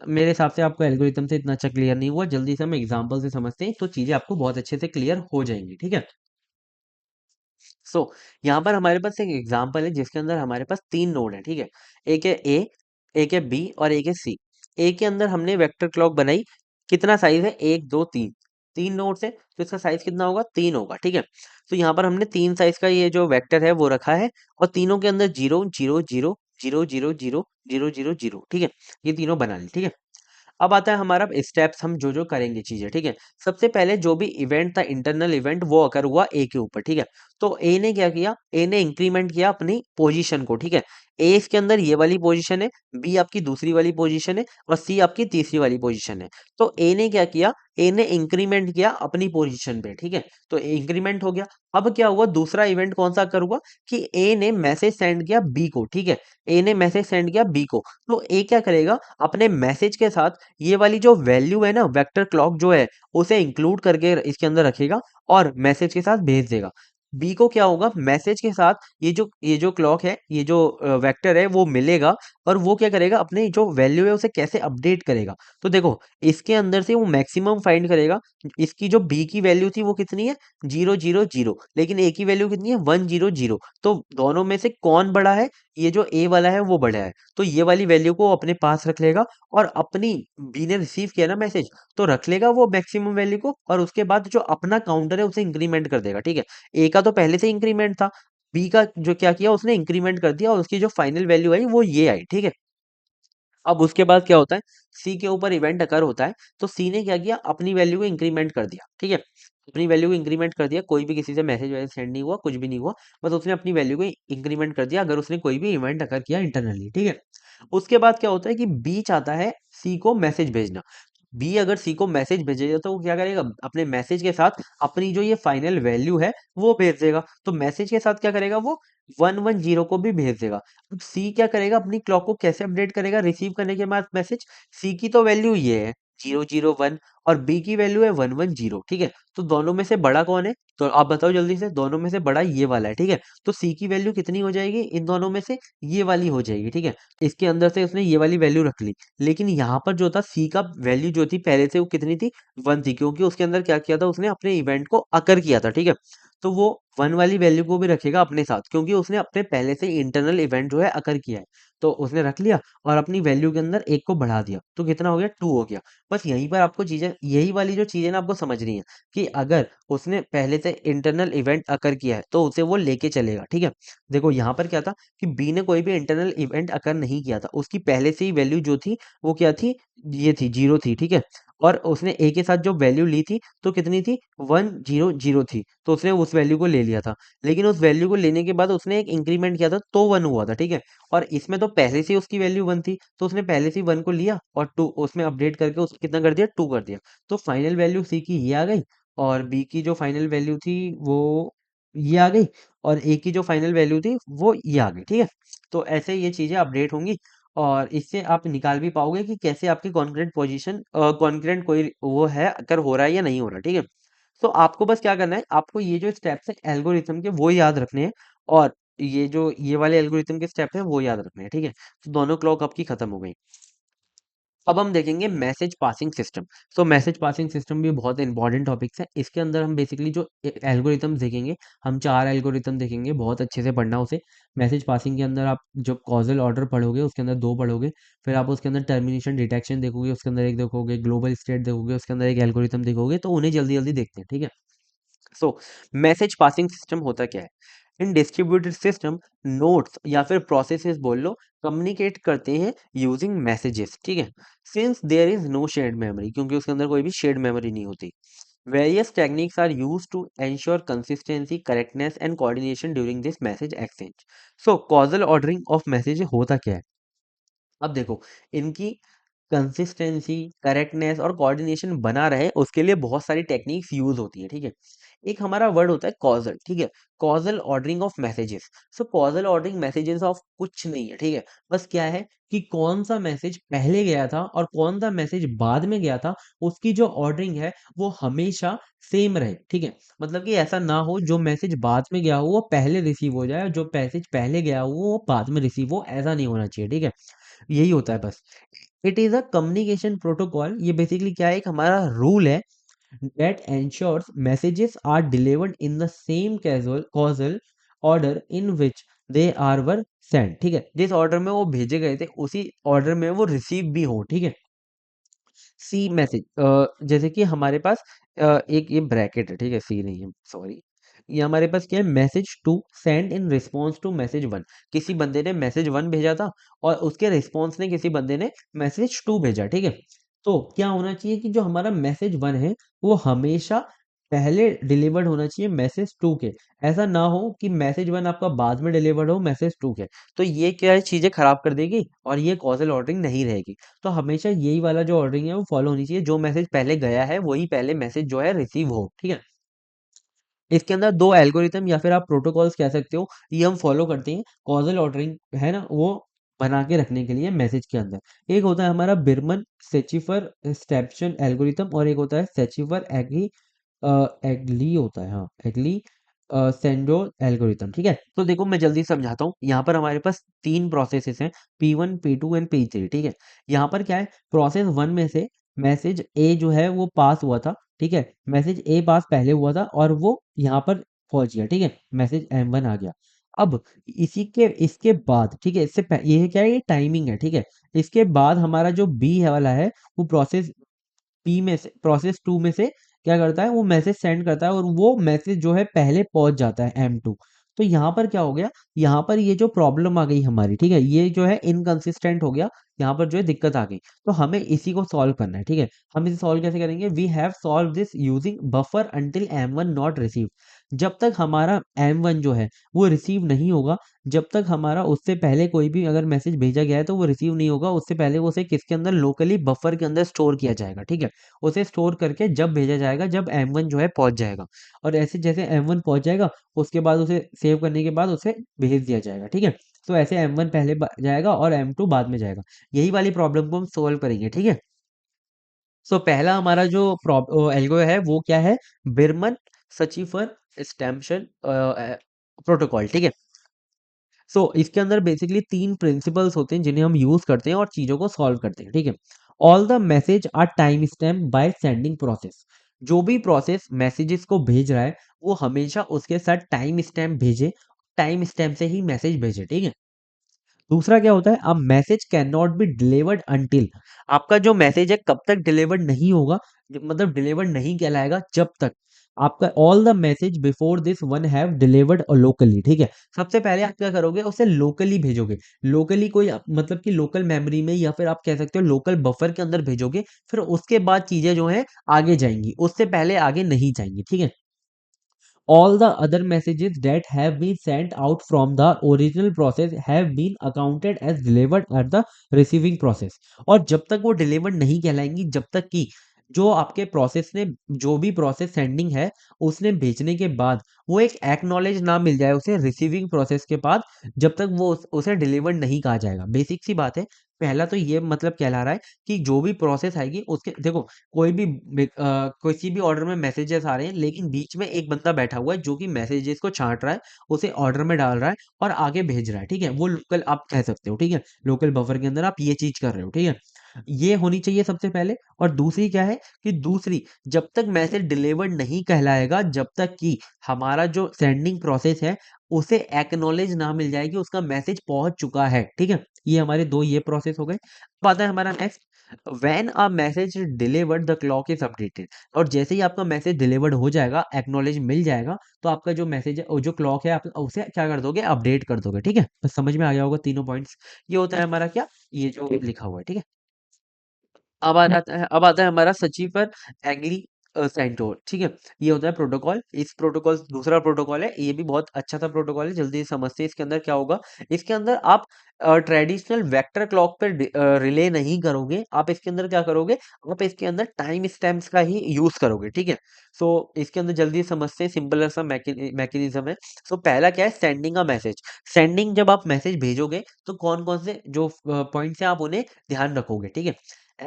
मेरे हिसाब से आपको एल्गोरिथम से इतना अच्छा क्लियर नहीं हुआ, जल्दी से हम एग्जांपल से समझते हैं तो चीजें आपको बहुत अच्छे से क्लियर हो जाएंगी, ठीक है। सो यहाँ पर हमारे पास एक एग्जांपल है जिसके अंदर हमारे पास 3 नोड है, ठीक है। एक है ए, एक है बी और एक है सी। ए के अंदर हमने वेक्टर क्लॉक बनाई, कितना साइज है, 1 2 3, 3 नोड्स है, तो इसका साइज कितना होगा, 3 होगा, ठीक है। तो यहाँ पर हमने 3 साइज का ये जो वेक्टर है वो रखा है, और तीनों के अंदर 0 0 0 0 0 0 0 0 ठीक है, ये तीनों बना ली, ठीक है। अब आता है हमारा स्टेप्स, हम जो जो करेंगे चीजें, ठीक है। सबसे पहले जो भी इवेंट था, इंटरनल इवेंट, वो अकर हुआ ए के ऊपर, ठीक है। तो ए ने क्या किया, ए ने इंक्रीमेंट किया अपनी पोजीशन को, ठीक है। ए इसके अंदर ये वाली पोजीशन है, बी आपकी दूसरी वाली पोजीशन है, और सी आपकी तीसरी वाली पोजीशन है। तो ए ने क्या किया, ए ने इंक्रीमेंट किया अपनी पोजीशन पे, ठीक है। तो इंक्रीमेंट हो गया। अब क्या हुआ, दूसरा इवेंट कौन सा कर हुआ कि ए ने मैसेज सेंड किया बी को, ठीक है। ए ने मैसेज सेंड किया बी को। तो ए क्या करेगा, अपने मैसेज के साथ ये वाली जो वैल्यू है ना, वेक्टर क्लॉक जो है, उसे इंक्लूड करके इसके अंदर रखेगा और मैसेज के साथ भेज देगा। बी को क्या होगा, मैसेज के साथ ये जो क्लॉक है, ये जो वेक्टर है वो मिलेगा, और वो क्या करेगा, अपने जो वैल्यू है उसे कैसे अपडेट करेगा। तो देखो, इसके अंदर से वो मैक्सिमम फाइंड करेगा। इसकी जो बी की वैल्यू थी वो कितनी है, 0 0 0, लेकिन ए की वैल्यू कितनी है, 1 0 0। तो दोनों में से कौन बड़ा है, ये जो ए वाला है वो बड़ा है। तो ये वाली वैल्यू को अपने पास रख लेगा, और अपनी, बी ने रिसीव किया ना मैसेज, तो रख लेगा वो मैक्सिमम वैल्यू को, और उसके बाद जो अपना काउंटर है उसे इंक्रीमेंट कर देगा, ठीक है। ए का तो पहले से इंक्रीमेंट था, बी का जो क्या किया, उसने इंक्रीमेंट कर दिया, और उसकी जो फाइनल वैल्यू आई वो ये आई, ठीक है। अब उसके बाद क्या होता है, सी के ऊपर इवेंट अकर होता है, तो सी ने क्या किया, अपनी वैल्यू को इंक्रीमेंट कर दिया, ठीक है। अपनी वैल्यू को इंक्रीमेंट कर दिया, कोई भी किसी से मैसेज वैसेज सेंड नहीं हुआ, कुछ भी नहीं हुआ, बस उसने अपनी वैल्यू को इंक्रीमेंट कर दिया, अगर उसने कोई भी इवेंट अकर किया इंटरनली, ठीक है। उसके बाद क्या होता है कि बी चाहता है सी को मैसेज भेजना। बी अगर सी को मैसेज भेजेगा तो वो क्या करेगा, अपने मैसेज के साथ अपनी जो ये फाइनल वैल्यू है वो भेज देगा। तो मैसेज के साथ क्या करेगा, वो 1 1 0 को भी भेज देगा। अब सी क्या करेगा, अपनी क्लॉक को कैसे अपडेट करेगा रिसीव करने के बाद मैसेज, सी की तो वैल्यू ये है, 001 और बी की वैल्यू है 110, ठीक है। तो दोनों में से बड़ा कौन है? तो आप बताओ जल्दी से, दोनों में से बड़ा ये वाला है, ठीक है। तो सी की वैल्यू कितनी हो जाएगी इन दोनों में से? ये वाली हो जाएगी, ठीक है। इसके अंदर से उसने ये वाली वैल्यू रख ली, लेकिन यहाँ पर जो था सी का वैल्यू जो थी पहले से वो कितनी थी? 1 थी, क्योंकि उसके अंदर क्या किया था उसने? अपने इवेंट को अकर किया था, ठीक है। तो वो 1 वाली वैल्यू को भी रखेगा अपने साथ, क्योंकि उसने अपने पहले से इंटरनल इवेंट जो है अकर किया है। तो उसने रख लिया और अपनी वैल्यू के अंदर एक को बढ़ा दिया, तो कितना हो गया? 2 हो गया। बस यहीं पर आपको चीजें, यही वाली जो चीजें ना आपको समझनी है, कि अगर उसने पहले से इंटरनल इवेंट अकर किया है तो उसे वो लेके चलेगा, ठीक है। देखो यहाँ पर क्या था कि बी ने कोई भी इंटरनल इवेंट अकर नहीं किया था, उसकी पहले से ही वैल्यू जो थी वो क्या थी? ये थी, 0 थी, ठीक है। और उसने ए के साथ जो वैल्यू ली थी तो कितनी थी? 100 थी, तो उसने उस वैल्यू को ले लिया था। लेकिन उस वैल्यू को लेने के बाद उसने एक इंक्रीमेंट किया था तो 1 हुआ था, ठीक है। और इसमें तो पहले से ही उसकी वैल्यू 1 थी, तो उसने पहले से ही 1 को लिया और 2 उसमें अपडेट करके उसको कितना कर दिया? 2 कर दिया। तो फाइनल वैल्यू सी की ये आ गई, और बी की जो फाइनल वैल्यू थी वो ये आ गई, और ए की जो फाइनल वैल्यू थी वो ये आ गई, ठीक है। तो ऐसे ये चीजें अपडेट होंगी, और इससे आप निकाल भी पाओगे कि कैसे आपकी कॉन्करेंट पोजीशन, कॉन्करेंट कोई वो है अगर हो रहा है या नहीं हो रहा, ठीक है। तो आपको बस क्या करना है, आपको ये जो स्टेप्स है एल्गोरिथम के वो याद रखने हैं, और ये जो ये वाले एल्गोरिथम के स्टेप हैं वो याद रखने हैं, ठीक है। तो दोनों क्लॉक आपकी खत्म हो गई। अब हम देखेंगे मैसेज पासिंग सिस्टम। तो मैसेज पासिंग सिस्टम भी बहुत इंपॉर्टेंट टॉपिक्स है। इसके अंदर हम बेसिकली जो एल्गोरिथम्स देखेंगे, हम 4 एल्गोरिथम देखेंगे, बहुत अच्छे से पढ़ना उसे। मैसेज पासिंग के अंदर आप जब कॉजल ऑर्डर पढ़ोगे उसके अंदर 2 पढ़ोगे, फिर आप उसके अंदर टर्मिनेशन डिटेक्शन देखोगे, उसके अंदर एक देखोगे, ग्लोबल स्टेट देखोगे, उसके अंदर एक एल्गोरिथम देखोगे। तो उन्हें जल्दी जल्दी देखते हैं, ठीक है। सो मैसेज पासिंग सिस्टम होता क्या है? इन डिस्ट्रीब्यूटेड सिस्टम नोट्स या फिर प्रोसेसेस बोल लो, कम्युनिकेट करते हैं यूजिंग मैसेजेस, ठीक है। Since there is no shared memory, क्योंकि उसके अंदर कोई भी शेयर्ड मेमोरी नहीं होती। Various techniques are use to ensure consistency, correctness and coordination during this message exchange. So causal ordering of message होता क्या है? अब देखो, इनकी कंसिस्टेंसी, करेक्टनेस और कोऑर्डिनेशन बना रहे उसके लिए बहुत सारी टेक्निक्स यूज होती है, ठीक है। एक हमारा वर्ड होता है कॉजल, ठीक है। Causal ordering of messages. So causal ordering messages of कुछ नहीं है, ठीक है। बस क्या है कि कौन सा मैसेज पहले गया था और कौन सा मैसेज बाद में गया था, उसकी जो ऑर्डरिंग है वो हमेशा सेम रहे, ठीक है। मतलब कि ऐसा ना हो जो मैसेज बाद में गया हो वो पहले रिसीव हो जाए, और जो मैसेज पहले गया हो वो बाद में रिसीव हो, ऐसा नहीं होना चाहिए, ठीक है। यही होता है बस। It is a communication protocol. ये बेसिकली क्या है, एक हमारा रूल है that ensures messages are delivered in the same causal order in which they are were sent, ठीक है। जिस ऑर्डर में वो भेजे गए थे उसी ऑर्डर में वो रिसीव भी हो, ठीक है। सी मैसेज, जैसे कि हमारे पास एक ये ब्रैकेट है, ठीक है, सी नहीं है, सॉरी। ये हमारे पास क्या है? Message to send in response to message one. किसी बंदे ने मैसेज वन भेजा था और उसके रिस्पॉन्स ने किसी बंदे ने मैसेज टू भेजा, ठीक है। तो क्या होना चाहिए कि जो हमारा मैसेज वन है वो हमेशा पहले डिलीवर्ड होना चाहिए मैसेज टू के। ऐसा ना हो कि मैसेज वन आपका बाद में डिलीवर्ड हो मैसेज टू के, तो ये क्या है, चीजें खराब कर देगी और ये कॉजल ऑर्डरिंग नहीं रहेगी। तो हमेशा यही वाला जो ऑर्डरिंग है वो फॉलो होनी चाहिए, जो मैसेज पहले गया है वही पहले मैसेज जो है रिसीव हो, ठीक है। इसके अंदर 2 एल्गोरिथम या फिर आप प्रोटोकॉल्स कह सकते हो, ये हम फॉलो करते हैं कॉजल ऑर्डरिंग है ना, वो बना के रखने के लिए मैसेज के अंदर। एक होता है हमारा बिरमन सेचिफर स्टेप्शन एल्गोरिथम, और एक होता है सेचिफर एग्री एग्ली होता है, हाँ एग्ली सेंडो एल्गोरिथम, ठीक है। तो देखो मैं जल्दी समझाता हूँ। यहाँ पर हमारे पास 3 प्रोसेसेस हैं, P1 P2 एंड P3, ठीक है। यहाँ पर क्या है, प्रोसेस 1 में से मैसेज ए जो है वो पास हुआ था, ठीक है। मैसेज ए पास पहले हुआ था और वो यहाँ पर पहुंच गया, ठीक है। मैसेज M1 आ गया। अब इसी के इसके बाद, ठीक है, ये क्या है, ये टाइमिंग है, ठीक है। इसके बाद हमारा जो बी है वाला है, वो प्रोसेस पी में से, प्रोसेस 2 में से क्या करता है, वो मैसेज सेंड करता है और वो मैसेज जो है पहले पहुंच जाता है M2। तो यहाँ पर क्या हो गया, यहाँ पर ये जो प्रॉब्लम आ गई हमारी, ठीक है, ये जो है इनकंसिस्टेंट हो गया, यहाँ पर जो है दिक्कत आ गई। तो हमें इसी को सॉल्व करना है, ठीक है। हम इसे सॉल्व कैसे करेंगे? We have solve this using buffer until M1 not receive. जब तक हमारा M1 जो है वो रिसीव नहीं होगा, जब तक हमारा उससे पहले कोई भी अगर मैसेज भेजा गया है तो वो रिसीव नहीं होगा, उससे पहले वो उसे किसके अंदर, लोकली बफर के अंदर स्टोर किया जाएगा, ठीक है। उसे स्टोर करके जब भेजा जाएगा जब M1 जो है पहुंच जाएगा, और ऐसे जैसे M1 पहुंच जाएगा उसके बाद उसे सेव करने के बाद उसे भेज दिया जाएगा, ठीक है। तो ऐसे M1 पहले जाएगा और M2 बाद में जाएगा। यही वाली प्रॉब्लम को हम सोल्व करेंगे, ठीक है। सो पहला हमारा जो एल्गो है वो क्या है, बिरमन सचिफर स्टैम्पशन प्रोटोकॉल, ठीक है। सो इसके अंदर बेसिकली तीन प्रिंसिपल्स होते हैं जिन्हें हम यूज करते हैं और चीजों को सॉल्व करते हैं, ठीक है। All the message are time stamp by sending process. जो भी प्रोसेस मैसेजेस को भेज रहा है वो हमेशा उसके साथ टाइम स्टैम्प भेजे, टाइम स्टैम्प से ही मैसेज भेजे, ठीक है। दूसरा क्या होता है, a message can not be delivered until. आपका जो मैसेज है कब तक डिलीवर्ड नहीं होगा, मतलब डिलीवर्ड नहीं कहलाएगा जब तक आपका all the message before this one have delivered locally, ठीक है। सबसे पहले आप क्या करोगे, उसे लोकली भेजोगे। लोकली कोई मतलब कि लोकल मेमोरी में या फिर आप कह सकते हो लोकल बफर के अंदर भेजोगे, फिर उसके बाद चीजें जो है आगे जाएंगी, उससे पहले आगे नहीं जाएंगी, ठीक है। All the other messages that have been sent out from the original process have been accounted as delivered at the receiving process। और जब तक वो डिलीवर्ड नहीं कहलाएंगी, जब तक कि जो आपके प्रोसेस ने, जो भी प्रोसेस सेंडिंग है उसने भेजने के बाद वो एक एक्नॉलेज ना मिल जाए उसे रिसीविंग प्रोसेस के बाद, जब तक वो उसे डिलीवर्ड नहीं कहा जाएगा। बेसिक सी बात है। पहला तो ये मतलब कहला रहा है कि जो भी प्रोसेस आएगी उसके देखो, कोई भी किसी भी ऑर्डर में मैसेजेस आ रहे हैं लेकिन बीच में एक बंदा बैठा हुआ है जो कि मैसेजेस को छांट रहा है, उसे ऑर्डर में डाल रहा है और आगे भेज रहा है, ठीक है। वो लोकल आप कह सकते हो, ठीक है। लोकल बफर के अंदर आप ये चीज कर रहे हो, ठीक है। ये होनी चाहिए सबसे पहले। और दूसरी क्या है कि दूसरी, जब तक मैसेज डिलीवर्ड नहीं कहलाएगा, जब तक कि हमारा जो सेंडिंग प्रोसेस है उसे एक्नॉलेज ना मिल जाए कि उसका मैसेज पहुंच चुका है, ठीक है। ये हमारे दो ये प्रोसेस हो गए। अब आता है हमारा next, when a message delivered the clock is updated. और जैसे ही आपका मैसेज डिलीवर्ड हो जाएगा, एक्नॉलेज मिल जाएगा, तो आपका जो मैसेज है और जो क्लॉक है आप उसे क्या कर दोगे, अपडेट कर दोगे, ठीक है। बस समझ में आ गया होगा तीनों पॉइंट्स। ये होता है हमारा क्या, ये जो लिखा हुआ है, ठीक है। अब आता है हमारा सची पर एग्री सेंटोर, ठीक है। ये होता है प्रोटोकॉल। इस प्रोटोकॉल दूसरा प्रोटोकॉल है, ये भी बहुत अच्छा सा प्रोटोकॉल है, जल्दी से समझते हैं इसके अंदर क्या होगा। इसके अंदर आप ट्रेडिशनल वेक्टर क्लॉक पर रिले नहीं करोगे, आप इसके अंदर क्या करोगे, आप इसके अंदर टाइम स्टैम्प्स का ही यूज करोगे, ठीक है। सो इसके अंदर जल्दी से समझते हैं, सिंपल सा मैकेनिज्म है। सो पहला क्या है, सेंडिंग अ मैसेज। सेंडिंग, जब आप मैसेज भेजोगे तो कौन कौन से जो पॉइंट्स हैं आप उन्हें ध्यान रखोगे, ठीक है।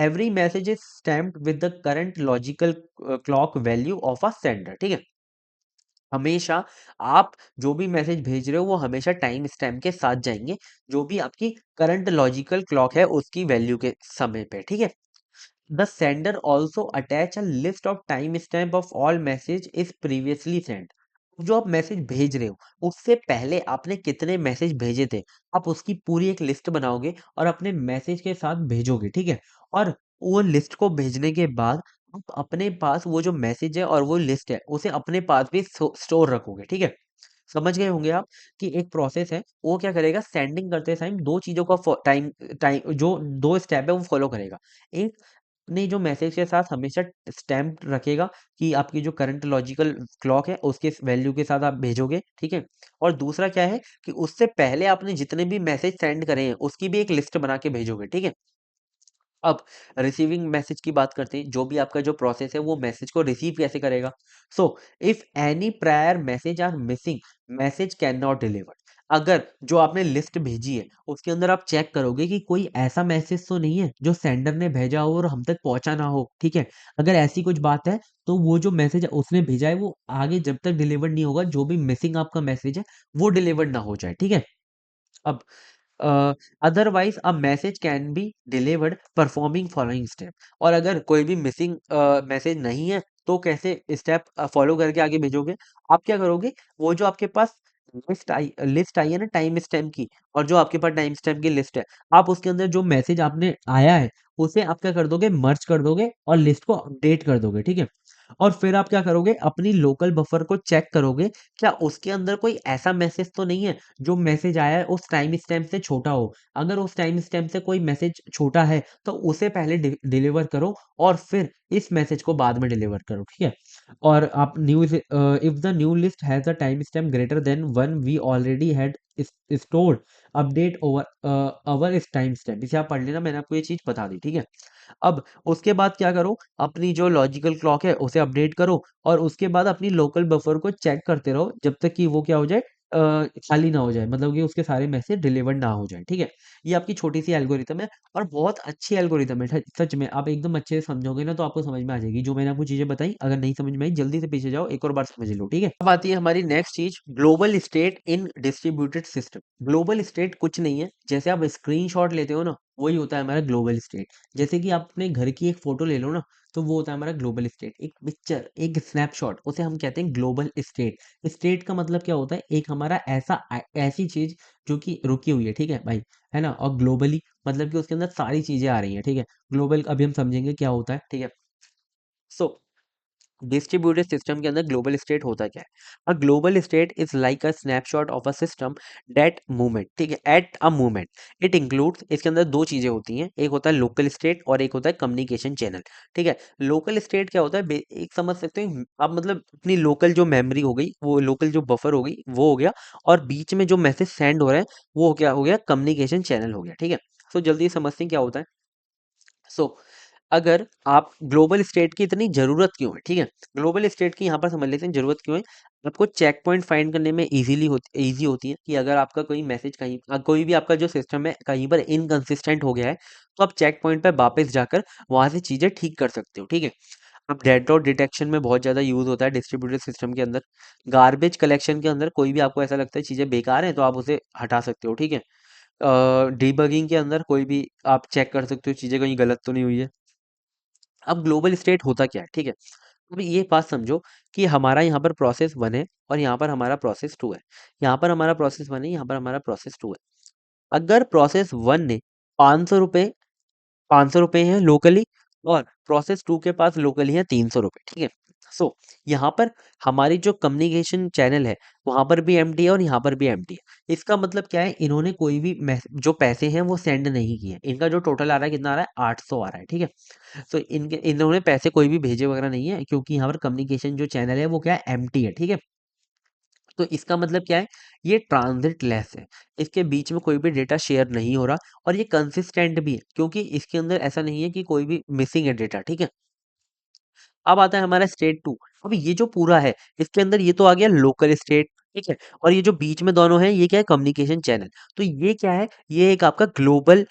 Every message is stamped with the current logical clock value of a sender, ठीक है। हमेशा आप जो भी मैसेज भेज रहे हो वो हमेशा टाइम स्टैम्प के साथ जाएंगे, जो भी आपकी करंट लॉजिकल क्लॉक है उसकी वैल्यू के समय पे, ठीक है। The sender also attach a list of time stamp of all message is previously send. जो आप मैसेज भेज रहे हो उससे पहले आपने कितने मैसेज भेजे थे, आप उसकी पूरी एक लिस्ट बनाओगे और अपने मैसेज के साथ भेजोगे, ठीक है। और वो लिस्ट को भेजने के बाद आप अपने पास वो जो मैसेज है और वो लिस्ट है उसे अपने पास भी स्टोर रखोगे, ठीक है। समझ गए होंगे आप कि एक प्रोसेस है वो क्या करेगा, सेंडिंग करते टाइम दो चीजों का टाइम टाइम जो दो स्टेप है वो फॉलो करेगा। एक, अपने जो मैसेज के साथ हमेशा स्टैम्प रखेगा कि आपकी जो करंट लॉजिकल क्लॉक है उसके वैल्यू के साथ आप भेजोगे, ठीक है। और दूसरा क्या है कि उससे पहले आपने जितने भी मैसेज सेंड करे हैं उसकी भी एक लिस्ट बना के भेजोगे, ठीक है। अब रिसीविंग मैसेज की बात करते हैं, जो भी आपका जो प्रोसेस है वो मैसेज को रिसीव कैसे करेगा। So if any prior message are missing, message can not deliver. अगर जो आपने लिस्ट भेजी है उसके अंदर आप चेक करोगे कि कोई ऐसा मैसेज तो नहीं है जो सेंडर ने भेजा हो और हम तक पहुंचा ना हो, ठीक है। अगर ऐसी कुछ बात है तो वो जो मैसेज उसने भेजा है वो आगे जब तक डिलीवर नहीं होगा, जो भी मिसिंग आपका मैसेज है वो डिलीवर ना हो जाए, ठीक है। अब otherwise a message can be delivered performing following step. और अगर कोई भी मिसिंग मैसेज नहीं है तो कैसे स्टेप फॉलो करके आगे भेजोगे, आप क्या करोगे, वो जो आपके पास लिस्ट आई है ना टाइम स्टैम्प की, और जो आपके पास टाइम स्टैम्प की लिस्ट है, आप उसके अंदर जो मैसेज आपने आया है उसे आप क्या कर दोगे, मर्ज कर दोगे और लिस्ट को अपडेट कर दोगे, ठीक है। और फिर आप क्या करोगे, अपनी लोकल बफर को चेक करोगे, क्या उसके अंदर कोई ऐसा मैसेज तो नहीं है जो मैसेज आया है उस टाइम स्टैम्प से छोटा हो। अगर उस टाइम स्टैम्प से कोई मैसेज छोटा है तो उसे पहले डिलीवर करो और फिर इस मैसेज को बाद में डिलीवर करो, ठीक है। और आप new if the new list has a time stamp greater than one we already had stored, update over our इस टाइम स्टैम्प। इसे आप पढ़ लेना, मैंने आपको ये चीज बता दी, ठीक है। अब उसके बाद क्या करो, अपनी जो लॉजिकल क्लॉक है उसे अपडेट करो और उसके बाद अपनी लोकल बफर को चेक करते रहो जब तक कि वो क्या हो जाए, खाली ना हो जाए, मतलब कि उसके सारे मैसेज डिलीवर ना हो जाए, ठीक है। ये आपकी छोटी सी एल्गोरिथम है और बहुत अच्छी एल्गोरिथम है, सच में आप एकदम अच्छे से समझोगे ना तो आपको समझ में आ जाएगी जो मैंने आपको चीजें बताई। अगर नहीं समझ में आई जल्दी से पीछे जाओ, एक और बार समझ लो, ठीक है। अब आती है हमारी नेक्स्ट चीज, global state in distributed system. Global state कुछ नहीं है, जैसे आप स्क्रीनशॉट लेते हो ना, वही होता है हमारा ग्लोबल स्टेट। जैसे कि आप अपने घर की एक फोटो ले लो ना, तो वो होता है हमारा ग्लोबल स्टेट। एक पिक्चर, एक स्नैपशॉट, उसे हम कहते हैं ग्लोबल स्टेट। स्टेट का मतलब क्या होता है, एक हमारा ऐसी चीज जो कि रुकी हुई है, ठीक है भाई, है ना। और ग्लोबली मतलब कि उसके अंदर सारी चीजें आ रही हैं, ठीक है। ग्लोबल अभी हम समझेंगे क्या होता है, ठीक है। सो डिस्ट्रीब्यूटेड सिस्टम के अंदर ग्लोबल स्टेट होता क्या है? A global state is like a snapshot of a system that moment, at a, moment it मूवमेंट। इट इंक्लूड्स, इसके अंदर दो चीजें होती हैं, एक होता है लोकल स्टेट और एक होता है कम्युनिकेशन चैनल, ठीक है। लोकल स्टेट क्या होता है, एक समझ सकते हैं आप, मतलब अपनी लोकल जो मेमोरी हो गई, वो लोकल जो बफर हो गई वो हो गया, और बीच में जो मैसेज सेंड हो रहे हैं वो क्या हो गया, कम्युनिकेशन चैनल हो गया, ठीक है। सो जल्दी समझते हैं क्या होता है। सो अगर आप ग्लोबल स्टेट की इतनी जरूरत क्यों है, ठीक है, ग्लोबल स्टेट की यहाँ पर समझ लेते हैं जरूरत क्यों है। आपको चेक पॉइंट फाइंड करने में इजी होती है, कि अगर आपका कोई मैसेज कहीं कोई भी आपका जो सिस्टम है कहीं पर इनकंसिस्टेंट हो गया है, तो आप चेक पॉइंट पर वापस जाकर वहां से चीजें ठीक कर सकते हो, ठीक है। अब डेड डॉट डिटेक्शन में बहुत ज्यादा यूज होता है डिस्ट्रीब्यूटेड सिस्टम के अंदर। गार्बेज कलेक्शन के अंदर कोई भी आपको ऐसा लगता है चीजें बेकार है तो आप उसे हटा सकते हो, ठीक है। डीबगिंग के अंदर कोई भी आप चेक कर सकते हो चीजें कहीं गलत तो नहीं हुई है। अब ग्लोबल स्टेट होता क्या है, ठीक है। अब ये बात समझो कि हमारा यहाँ पर प्रोसेस वन है और यहाँ पर हमारा प्रोसेस टू है। यहाँ पर हमारा प्रोसेस वन है, यहाँ पर हमारा प्रोसेस टू है। अगर प्रोसेस वन ने 500 रुपये 500 रुपये हैं लोकली, और प्रोसेस टू के पास लोकली है 300 रुपये, ठीक है। सो यहाँ पर हमारी जो कम्युनिकेशन चैनल है वहां पर भी एम्प्टी है और यहाँ पर भी एम्प्टी है। इसका मतलब क्या है, इन्होंने कोई भी जो पैसे हैं वो सेंड नहीं किए। इनका जो टोटल आ रहा है कितना आ रहा है, 800 आ रहा है, ठीक है। तो इनके इन्होंने पैसे कोई भी भेजे वगैरह नहीं है, क्योंकि यहाँ पर कम्युनिकेशन जो चैनल है वो क्या है, एम्प्टी है, ठीक है। तो इसका मतलब क्या है, ये ट्रांजिट लेस है, इसके बीच में कोई भी डेटा शेयर नहीं हो रहा, और ये कंसिस्टेंट भी है क्योंकि इसके अंदर ऐसा नहीं है कि कोई भी मिसिंग है डेटा, ठीक है। अब आता है हमारा स्टेट टू। अब ये जो पूरा है इसके अंदर ये तो आ गया लोकल स्टेट, ठीक है। और ये जो बीच में दोनों है ये क्या है, कम्युनिकेशन चैनल। तो ये क्या है, ये एक आपका ग्लोबल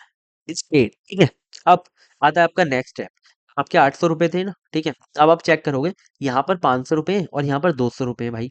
स्टेट, ठीक है। अब आता है आपका नेक्स्ट स्टेप। आपके 800 रुपए थे ना, ठीक है। अब आप चेक करोगे, यहाँ पर 500 रुपए और यहाँ पर 200 रुपए, भाई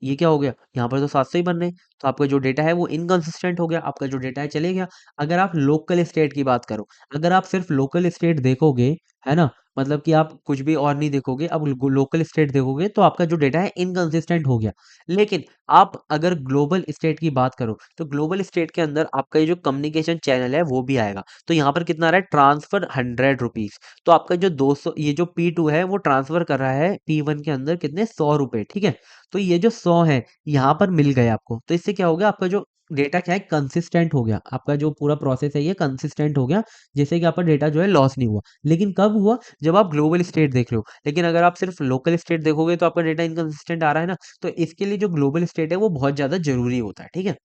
ये क्या हो गया, यहाँ पर तो 700 ही बन रहे हैं। तो आपका जो डेटा है वो इनकंसिस्टेंट हो गया, आपका जो डेटा है चले गया। अगर आप लोकल स्टेट की बात करो, अगर आप सिर्फ लोकल स्टेट देखोगे, है ना, मतलब कि आप कुछ भी और नहीं देखोगे, अब लोकल स्टेट देखोगे तो आपका जो डेटा है इनकंसिस्टेंट हो गया। लेकिन आप अगर ग्लोबल स्टेट की बात करो, तो ग्लोबल स्टेट के अंदर आपका ये जो कम्युनिकेशन चैनल है वो भी आएगा। तो यहाँ पर कितना आ रहा है, ट्रांसफर 100 रुपीज। तो आपका जो 200, ये जो P2 है वो ट्रांसफर कर रहा है P1 के अंदर कितने, 100 रुपए, ठीक है। तो ये जो 100 है यहाँ पर मिल गए आपको, तो इससे क्या हो गया, आपका जो डेटा क्या है, कंसिस्टेंट हो गया। आपका जो पूरा प्रोसेस है ये कंसिस्टेंट हो गया, जिससे कि आपका डेटा जो है लॉस नहीं हुआ। लेकिन कब हुआ, जब आप ग्लोबल स्टेट देख रहे हो। लेकिन अगर आप सिर्फ लोकल स्टेट देखोगे तो आपका डेटा इनकंसिस्टेंट आ रहा है ना। तो इसके लिए जो ग्लोबल स्टेट है वो बहुत ज्यादा जरूरी होता है, ठीक है।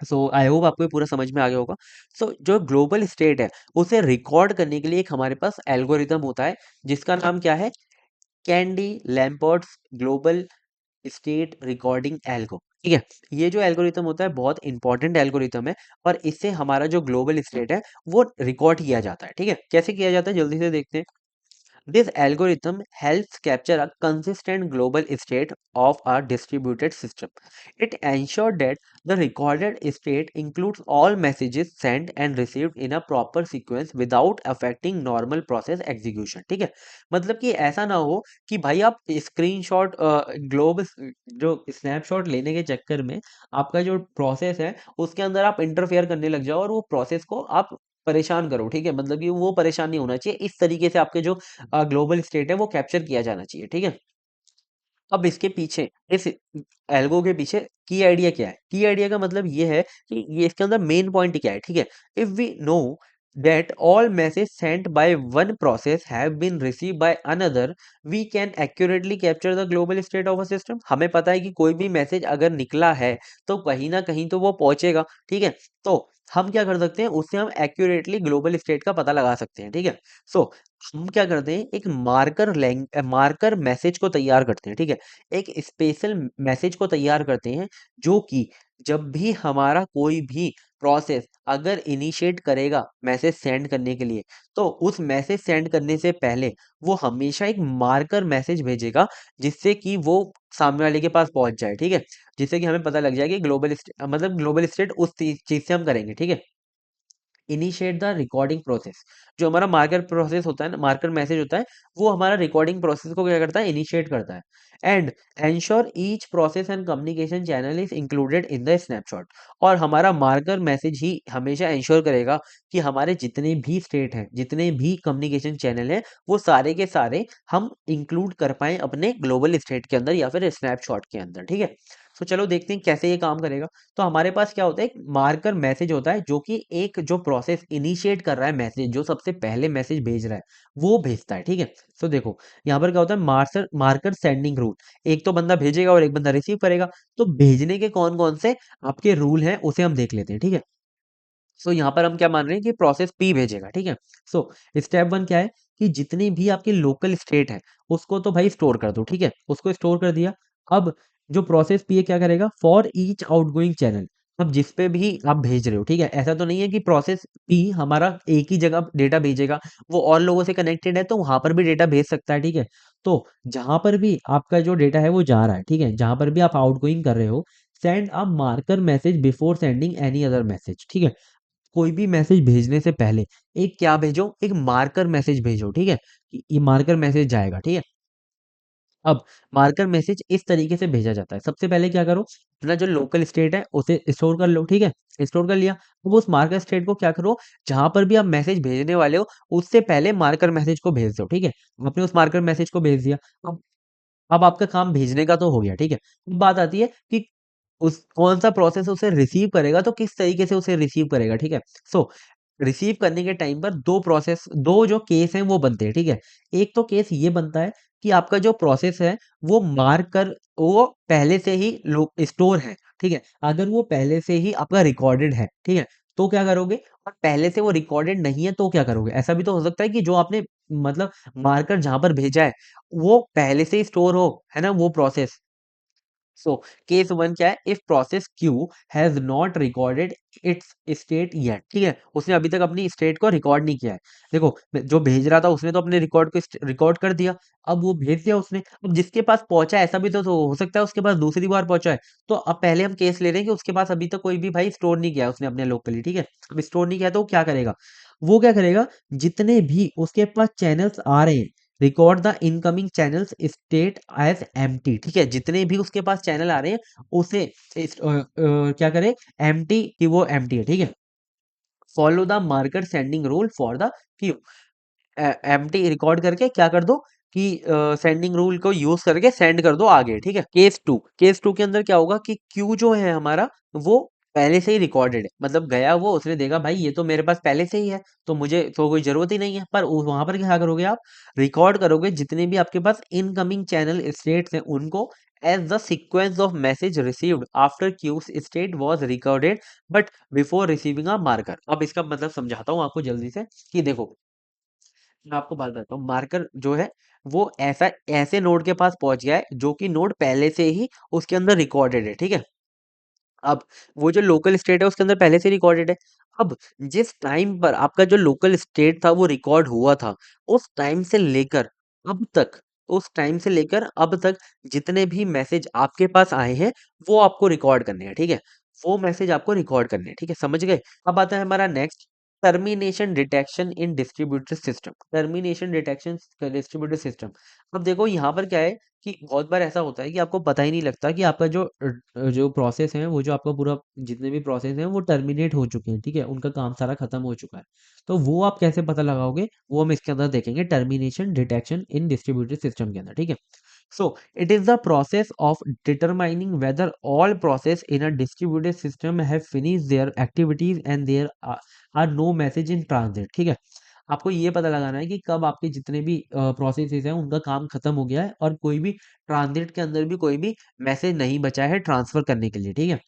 सो आई होप आपको ये पूरा समझ में आ गया होगा। सो जो ग्लोबल स्टेट है उसे रिकॉर्ड करने के लिए एक हमारे पास एल्गोरिदम होता है, जिसका नाम क्या है, Chandy Lamport's global state recording algo, ठीक है। ये जो एल्गोरिथम होता है बहुत इंपॉर्टेंट एल्गोरिथम है, और इससे हमारा जो ग्लोबल स्टेट है वो रिकॉर्ड किया जाता है, ठीक है। कैसे किया जाता है जल्दी से देखते हैं। This algorithm helps capture a consistent global state of a distributed system. It ensures that the recorded state includes all messages sent and received in a proper sequence without affecting normal process execution. ठीक है, मतलब कि ऐसा ना हो कि भाई आप स्क्रीनशॉट ग्लोब जो स्नैपशॉट लेने के चक्कर में आपका जो प्रोसेस है उसके अंदर आप इंटरफेयर करने लग जाओ और वो प्रोसेस को आप परेशान करो, ठीक है। मतलब कि वो परेशान नहीं होना चाहिए, इस तरीके से आपके जो ग्लोबल स्टेट है वो कैप्चर किया जाना चाहिए, ठीक है। अब इसके पीछे, इस एल्गो के पीछे की आइडिया क्या है, की आइडिया का मतलब ये है कि ये इसके अंदर मेन पॉइंट क्या है, ठीक है। If we know that all message sent by one process have been received by another, we can accurately capture the global state of a system। हमें पता है कि कोई भी मैसेज अगर निकला है तो कहीं ना कहीं तो वो पहुंचेगा, ठीक है। तो हम क्या कर सकते हैं, उससे हम एक्यूरेटली ग्लोबल स्टेट का पता लगा सकते हैं, ठीक है। सो हम क्या करते हैं, एक मार्कर मैसेज को तैयार करते हैं, ठीक है। एक स्पेशल मैसेज को तैयार करते हैं जो कि जब भी हमारा कोई भी प्रोसेस अगर इनिशिएट करेगा मैसेज सेंड करने के लिए, तो उस मैसेज सेंड करने से पहले वो हमेशा एक मार्कर मैसेज भेजेगा, जिससे कि वो सामने वाले के पास पहुंच जाए, ठीक है। जिससे कि हमें पता लग जाए कि ग्लोबल स्टेट उस चीज से हम करेंगे, ठीक है। इनिशिएट द रिकॉर्डिंग प्रोसेस, जो हमारा मार्कर प्रोसेस होता है ना, मार्कर मैसेज होता है, वो हमारा रिकॉर्डिंग प्रोसेस को क्या करता है, इनिशिएट करता है। And ensure each process and communication channel is included in the snapshot. और हमारा मार्कर मैसेज ही हमेशा एंश्योर करेगा कि हमारे जितने भी स्टेट हैं, जितने भी कम्युनिकेशन चैनल हैं, वो सारे के सारे हम इंक्लूड कर पाए अपने ग्लोबल स्टेट के अंदर या फिर स्नैपशॉट के अंदर, ठीक है। तो चलो देखते हैं कैसे ये काम करेगा। तो हमारे पास क्या होता है, एक मार्कर मैसेज होता है जो कि एक जो प्रोसेस इनिशिएट कर रहा है मैसेज, जो सबसे पहले मैसेज भेज रहा है वो भेजता है, ठीक है। तो देखो यहाँ पर क्या होता है, मार्कर मार्कर सेंडिंग रूल, एक तो बंदा भेजेगा और एक बंदा रिसीव करेगा। तो भेजने के कौन कौन से आपके रूल हैं उसे हम देख लेते हैं, ठीक है। सो यहाँ पर हम क्या मान रहे हैं कि प्रोसेस पी भेजेगा, ठीक है। सो स्टेप वन क्या है, कि जितनी भी आपकी लोकल स्टेट है उसको तो भाई स्टोर कर दो, ठीक है। उसको स्टोर कर दिया। अब जो प्रोसेस पी है क्या करेगा, फॉर ईच आउटगोइंग चैनल, अब जिस पे भी आप भेज रहे हो, ठीक है, ऐसा तो नहीं है कि प्रोसेस पी हमारा एक ही जगह डेटा भेजेगा, वो और लोगों से कनेक्टेड है तो वहां पर भी डेटा भेज सकता है, ठीक है। तो जहां पर भी आपका जो डेटा है वो जा रहा है, ठीक है, जहां पर भी आप आउटगोइंग कर रहे हो, send a marker message before sending any other message, ठीक है। कोई भी मैसेज भेजने से पहले एक क्या भेजो, एक मार्कर मैसेज भेजो, ठीक है। कि ये मार्कर मैसेज जाएगा, ठीक है। अब मार्कर मैसेज इस तरीके से भेजा जाता है, सबसे पहले क्या करो, अपना जो लोकल स्टेट है उसे स्टोर कर लो, ठीक है। स्टोर कर लिया, अब उस मार्कर स्टेट को क्या करो, जहां पर भी आप मैसेज भेजने वाले हो उससे पहले मार्कर मैसेज को भेज दो, ठीक है। आपने उस मार्कर मैसेज को भेज दिया। अब आपका काम भेजने का तो हो गया, ठीक है। अब बात आती है कि उस कौन सा प्रोसेस उसे रिसीव करेगा, तो किस तरीके से उसे रिसीव करेगा, ठीक है। सो रिसीव करने के टाइम पर दो जो केस हैं वो बनते हैं, ठीक है। एक तो केस ये बनता है कि आपका जो प्रोसेस है वो मार्क कर, वो पहले से ही स्टोर है, ठीक है। अगर वो पहले से ही आपका रिकॉर्डेड है, ठीक है, तो क्या करोगे। और पहले से वो रिकॉर्डेड नहीं है तो क्या करोगे, ऐसा भी तो हो सकता है कि जो आपने मतलब मार्कर जहां पर भेजा है वो पहले से ही स्टोर हो, है ना, वो प्रोसेस। सो केस वन क्या है, if process Q has not recorded it's state yet, ठीक है, उसने अभी तक अपनी स्टेट को रिकॉर्ड नहीं किया है। देखो जो भेज रहा था उसने तो अपने रिकॉर्ड को रिकॉर्ड कर दिया, अब वो भेज दिया उसने, अब जिसके पास पहुंचा है, ऐसा भी तो हो सकता है उसके पास दूसरी बार पहुंचा है। तो अब पहले हम केस ले रहे हैं कि उसके पास अभी तक कोई भी भाई स्टोर नहीं किया है उसने अपने लोकली, ठीक है। अब स्टोर नहीं किया तो वो क्या करेगा, वो क्या करेगा, जितने भी उसके पास चैनल्स आ रहे हैं, record the incoming channels state as empty, ठीक है, जितने भी उसके पास चैनल आ रहे हैं उसे क्या करे, एम्प्टी कि वो एम्प्टी है, ठीक है। Follow the marker sending rule for the Q, empty record करके क्या कर दो कि सेंडिंग रूल को यूज करके सेंड कर दो आगे, ठीक है। केस टू के अंदर क्या होगा कि क्यू जो है हमारा वो पहले से ही रिकॉर्डेड है, मतलब गया वो, उसने देखा भाई ये तो मेरे पास पहले से ही है, तो मुझे तो कोई जरूरत ही नहीं है। पर वहां पर क्या करोगे आप, रिकॉर्ड करोगे जितने भी आपके पास इनकमिंग चैनल स्टेट्स हैं उनको, as the sequence of message received after Q's state was recorded but before receiving a marker. अब इसका मतलब समझाता हूँ आपको जल्दी से, कि देखो मैं आपको बात बताता हूँ, मार्कर जो है वो ऐसा ऐसे नोड के पास पहुंच गया है जो कि नोड पहले से ही उसके अंदर रिकॉर्डेड है, ठीक है। अब वो जो लोकल स्टेट है उसके अंदर पहले से रिकॉर्डेड है। अब जिस टाइम पर आपका जो लोकल स्टेट था वो रिकॉर्ड हुआ था, उस टाइम से लेकर अब तक उस टाइम से लेकर अब तक जितने भी मैसेज आपके पास आए हैं वो आपको रिकॉर्ड करने हैं, ठीक है। वो मैसेज आपको रिकॉर्ड करने हैं, ठीक है, समझ गए। अब आता है हमारा next, termination detection in distributed system. Termination detection distributed system. अब देखो यहाँ पर क्या है कि बहुत बार ऐसा होता है कि आपको पता ही नहीं लगता कि आपका जो प्रोसेस है, वो जो आपका पूरा जितने भी प्रोसेस हैं वो टर्मिनेट हो चुके हैं, ठीक है, उनका काम सारा खत्म हो चुका है। तो वो आप कैसे पता लगाओगे, वो हम इसके अंदर देखेंगे, termination detection in distributed system के अंदर, ठीक है। So it is the process of determining whether all process in a distributed system have finished their activities and there are no message in transit, ठीक है। आपको ये पता लगाना है कि कब आपके जितने भी प्रोसेसेस हैं उनका काम खत्म हो गया है और कोई भी ट्रांजिट के अंदर भी कोई भी मैसेज नहीं बचा है ट्रांसफर करने के लिए, ठीक है।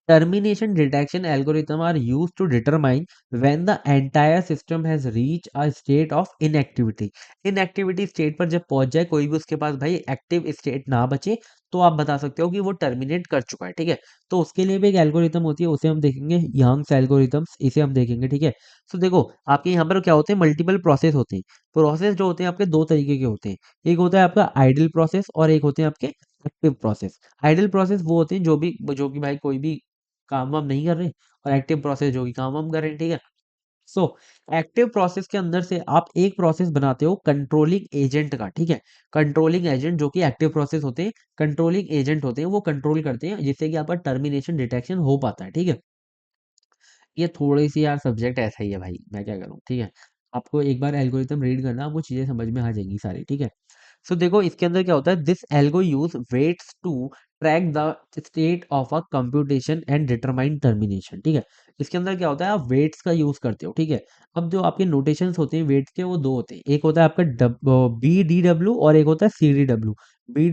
Termination detection algorithm are used to determine when the entire system has reached a state of inactivity. Inactivity state पर जब पहुंच जाए कोई भी उसके पास भाई एक्टिव स्टेट ना बचे तो आप बता सकते हो कि वो टर्मिनेट कर चुका है, ठीक है। तो उसके लिए भी एक एल्गोरिथम होती है, उसे हम देखेंगे यंग्स एल्गोरिथम्स, इसे हम देखेंगे, ठीक है। तो देखो आपके यहाँ पर क्या होते हैं, मल्टीपल प्रोसेस होते हैं। प्रोसेस जो होते हैं आपके दो तरीके के होते हैं, एक होता है आपका आइडल प्रोसेस और एक होते हैं आपके एक्टिव प्रोसेस। आइडल प्रोसेस वो होते हैं जो कि भाई कोई भी काम वाम नहीं कर रहे, और एक्टिव प्रोसेस जो कि काम वाम कर रहे हैं, ठीक है। सो एक्टिव प्रोसेस के अंदर से आप एक प्रोसेस बनाते हो कंट्रोलिंग एजेंट का, ठीक है। कंट्रोलिंग एजेंट जो कि एक्टिव प्रोसेस होते हैं, कंट्रोलिंग एजेंट होते हैं, वो कंट्रोल करते हैं जिससे कि आपका टर्मिनेशन डिटेक्शन हो पाता है, ठीक है। ये थोड़ी सी यार सब्जेक्ट ऐसा ही है भाई, मैं क्या करूँ, ठीक है। आपको एक बार एल्गोरिथम रीड करना, आपको चीजें समझ में आ जाएंगी सारी, ठीक है। सो देखो इसके अंदर क्या होता है, this algo use weights to track the state of a computation and determine termination, ठीक है। इसके अंदर क्या होता है, आप वेट्स का यूज करते हो, ठीक है। अब जो आपके नोटेशंस होते हैं वेट्स के, वो दो होते हैं, एक होता है आपका बी डी डब्ल्यू और एक होता है C D W. B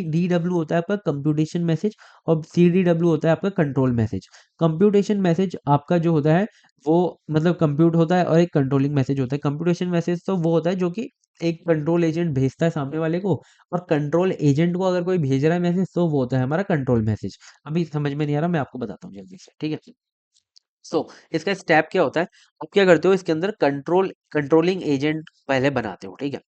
D W होता है आपका कंप्यूटेशन मैसेज और सी डी डब्ल्यू होता है आपका कंट्रोल मैसेज। कंप्यूटेशन मैसेज आपका जो होता है वो मतलब कंप्यूट होता है, और एक कंट्रोलिंग मैसेज होता है। कंप्यूटेशन मैसेज तो वो होता है जो कि एक कंट्रोल एजेंट भेजता है सामने वाले को, और कंट्रोल एजेंट को अगर कोई भेज रहा है मैसेज तो वो होता है हमारा कंट्रोल मैसेज। अभी समझ में नहीं आ रहा, मैं आपको बताता हूँ जल्दी से, ठीक है। सो इसका स्टेप क्या होता है, आप क्या करते हो इसके अंदर कंट्रोलिंग एजेंट पहले बनाते हो, ठीक है।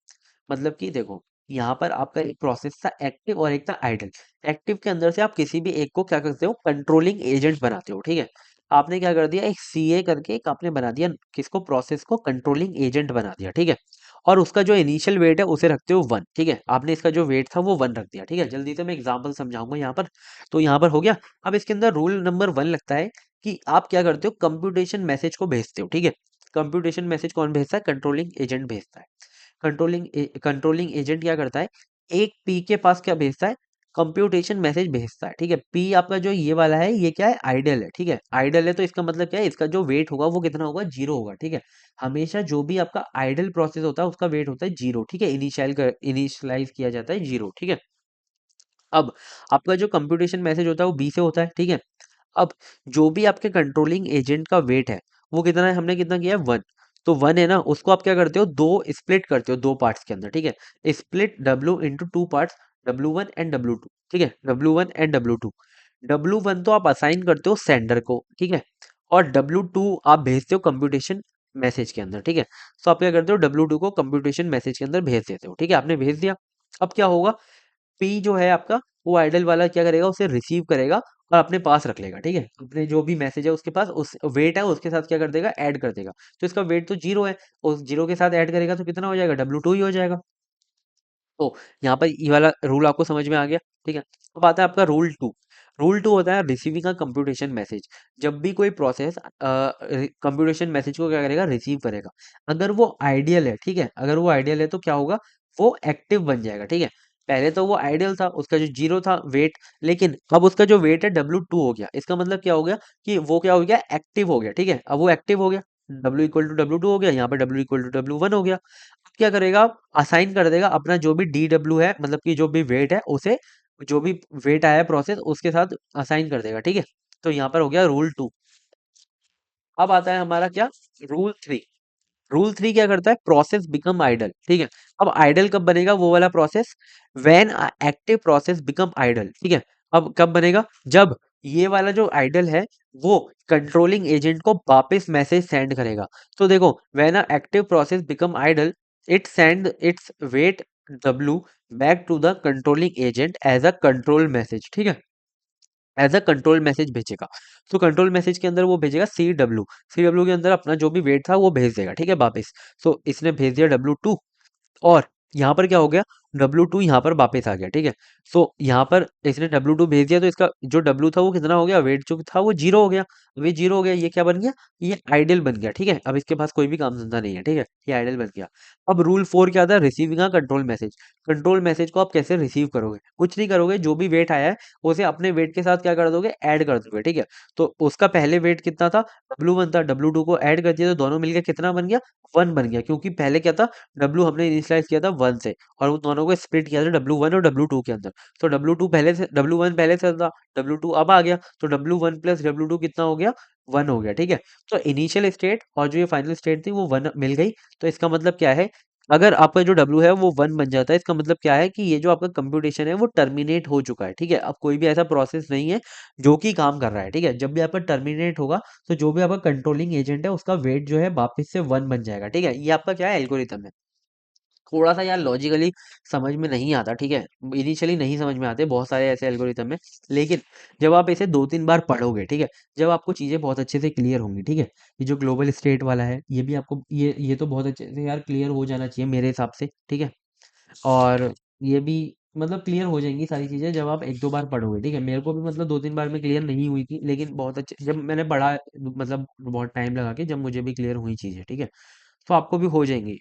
मतलब कि देखो यहाँ पर आपका एक प्रोसेस था एक्टिव और एक था आइडल। एक्टिव के अंदर से आप किसी भी एक को क्या करते हो, कंट्रोलिंग एजेंट बनाते हो, ठीक है। आपने क्या कर दिया, एक सीए करके एक आपने बना दिया, किसको, प्रोसेस को कंट्रोलिंग एजेंट बना दिया, ठीक है। और उसका जो इनिशियल वेट है उसे रखते हो 1, ठीक है। आपने इसका जो वेट था वो 1 रख दिया, ठीक है। जल्दी से मैं एग्जांपल समझाऊंगा यहाँ पर। तो यहाँ पर हो गया। अब इसके अंदर रूल नंबर 1 लगता है कि आप क्या करते हो, कंप्यूटेशन मैसेज को भेजते हो, ठीक है। कंप्यूटेशन मैसेज कौन भेजता है, कंट्रोलिंग एजेंट भेजता है। कंट्रोलिंग एजेंट क्या करता है, एक पी के पास क्या भेजता है, कंप्यूटेशन मैसेज भेजता है, ठीक है। पी आपका जो ये वाला है ये क्या है, आइडल है, ठीक है। आइडल है तो इसका मतलब क्या है, इसका जो वेट होगा वो कितना होगा, 0 होगा, ठीक है। हमेशा जो भी आपका आइडल प्रोसेस होता है उसका वेट होता है 0, ठीक है। इनिशियलाइज किया जाता है 0, ठीक है। अब आपका जो कंप्यूटेशन मैसेज होता है वो बी से होता है, ठीक है। अब जो भी आपके कंट्रोलिंग एजेंट का वेट है वो कितना है, हमने कितना किया है, 1। तो 1 है ना, उसको आप क्या करते हो, दो स्प्लिट करते हो, दो पार्ट्स के अंदर, ठीक है। Split W into two parts, W1 and W2, ठीक है। W1 and W2। W1 तो आप असाइन करते हो सेंडर को, ठीक है। और W2 आप भेजते हो कंप्यूटेशन मैसेज के अंदर, ठीक है। तो आप क्या करते हो, W2 को कंप्यूटेशन मैसेज के अंदर भेज देते हो, ठीक है। आपने भेज दिया। अब क्या होगा, पी जो है आपका, वो आइडल वाला क्या करेगा, उसे रिसीव करेगा और अपने पास रख लेगा, ठीक है। अपने जो भी मैसेज है उसके पास, उस वेट है उसके साथ क्या कर देगा, ऐड कर देगा। तो इसका वेट तो 0 है, उस 0 के साथ ऐड करेगा तो कितना हो जाएगा, W2 ही हो जाएगा। तो यहाँ पर ये वाला रूल आपको समझ में आ गया, ठीक है। अब आता है आपका रूल 2। रूल 2 होता है रिसीविंग का कंप्यूटेशन मैसेज। जब भी कोई प्रोसेस कंप्यूटेशन मैसेज को क्या करेगा, रिसीव करेगा, अगर वो आइडियल है, ठीक है, अगर वो आइडियल है तो क्या होगा, वो एक्टिव बन जाएगा, ठीक है। पहले तो वो आइडियल था, उसका जो 0 था वेट, लेकिन अब उसका जो वेट है W2 हो गया। इसका मतलब क्या हो गया, कि वो क्या हो गया, एक्टिव हो गया, ठीक है। अब वो एक्टिव हो गया, W इक्वल टू W2 हो गया, यहाँ पर W इक्वल टू W1 हो गया। क्या करेगा, असाइन कर देगा अपना जो भी डी डब्ल्यू है, मतलब कि जो भी वेट है उसे, जो भी वेट आया प्रोसेस उसके साथ असाइन कर देगा, ठीक है। तो यहाँ पर हो गया रूल 2। अब आता है हमारा क्या, रूल 3। रूल 3 क्या करता है, प्रोसेस बिकम आइडल, ठीक है। अब आइडल कब बनेगा, वो वाला process, when active process become idle, ठीक है। अब कब बनेगा, जब ये वाला जो आइडल है वो कंट्रोलिंग एजेंट को वापस मैसेज सेंड करेगा। तो देखो when active process become idle, it send its weight W back to the controlling agent as a control message, ठीक है। एज अ कंट्रोल मैसेज भेजेगा। तो कंट्रोल मैसेज के अंदर वो भेजेगा सी डब्ल्यू के अंदर अपना जो भी वेट था वो भेज देगा, ठीक है, वापस। सो इसने भेज दिया W2। और यहाँ पर क्या हो गया, W2 यहाँ पर वापस आ गया, ठीक है। सो यहाँ पर इसने W2 भेज दिया, तो इसका जो W था वो कितना हो गया, वेट जो था वो जीरो हो गया। अब ये जीरो हो गया, ये क्या बन गया, ये आइडल बन गया, ठीक है। अब इसके पास कोई भी काम धंधा नहीं है, ठीक है, ये आइडल बन गया। अब रूल 4 क्या था, receiving a control message. Control message को आप कैसे रिसीव करोगे, कुछ नहीं करोगे, जो भी वेट आया है उसे अपने वेट के साथ क्या कर दोगे, ऐड कर दोगे, ठीक है। तो उसका पहले वेट कितना था, W1 था, W2 को ऐड कर दिया तो दोनों मिलकर कितना बन गया, 1 बन गया, क्योंकि पहले क्या था, W हमने इनिशियलाइज किया था 1 से, और उन दोनों को स्प्लिट किया था W1 और W2 के अंदर। तो W2 पहले से, W1 पहले से था, W2 अब आ गया, तो W1 प्लस W2 कितना हो गया, 1 हो गया, ठीक है। तो इनिशियल स्टेट और जो ये फाइनल स्टेट थी वो 1 मिल गई। तो इसका मतलब क्या है, अगर आपका जो W है वो 1 बन जाता है, इसका मतलब क्या है कि ये जो आपका कंप्यूटेशन है वो टर्मिनेट हो चुका है, ठीक है। अब कोई भी ऐसा प्रोसेस नहीं है जो कि काम कर रहा है, ठीक है। जब भी आपका टर्मिनेट होगा, तो जो भी आपका कंट्रोलिंग एजेंट है उसका वेट जो है वापस से 1 बन जाएगा, ठीक है। ये आपका क्या है, एल्गोरिथम है। थोड़ा सा यार लॉजिकली समझ में नहीं आता, ठीक है। इनिशियली नहीं समझ में आते, बहुत सारे ऐसे एल्गोरिथम है, लेकिन जब आप इसे 2-3 बार पढ़ोगे, ठीक है, जब आपको चीजें बहुत अच्छे से क्लियर होंगी, ठीक है। ये जो ग्लोबल स्टेट वाला है, ये भी आपको, ये तो बहुत अच्छे से यार क्लियर हो जाना चाहिए मेरे हिसाब से, ठीक है। और ये भी मतलब क्लियर हो जाएंगी सारी चीजें जब आप 1-2 बार पढ़ोगे, ठीक है। मेरे को भी मतलब 2-3 बार में क्लियर नहीं हुई थी, लेकिन बहुत अच्छे जब मैंने पढ़ा, मतलब बहुत टाइम लगा के, जब मुझे भी क्लियर हुई चीजें, ठीक है, तो आपको भी हो जाएंगी।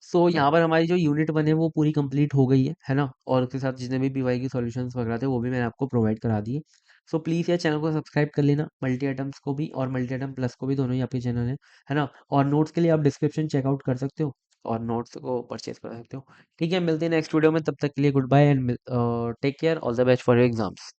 सो यहाँ पर हमारी जो यूनिट 1 है वो पूरी कंप्लीट हो गई है ना। और उसके साथ जितने भी पीवाई की सॉल्यूशंस वगैरह थे वो भी मैंने आपको प्रोवाइड करा दिए। सो प्लीज़ यार चैनल को सब्सक्राइब कर लेना, मल्टी आइटम्स को भी और मल्टी आइटम प्लस को भी, दोनों ही आपके चैनल है ना। और नोट्स के लिए आप डिस्क्रिप्शन चेकआउट कर सकते हो और नोट्स को परचेज कर सकते हो। ठीक है, मिलते हैं नेक्स्ट वीडियो में, तब तक के लिए goodbye and take care, all the best for your exams.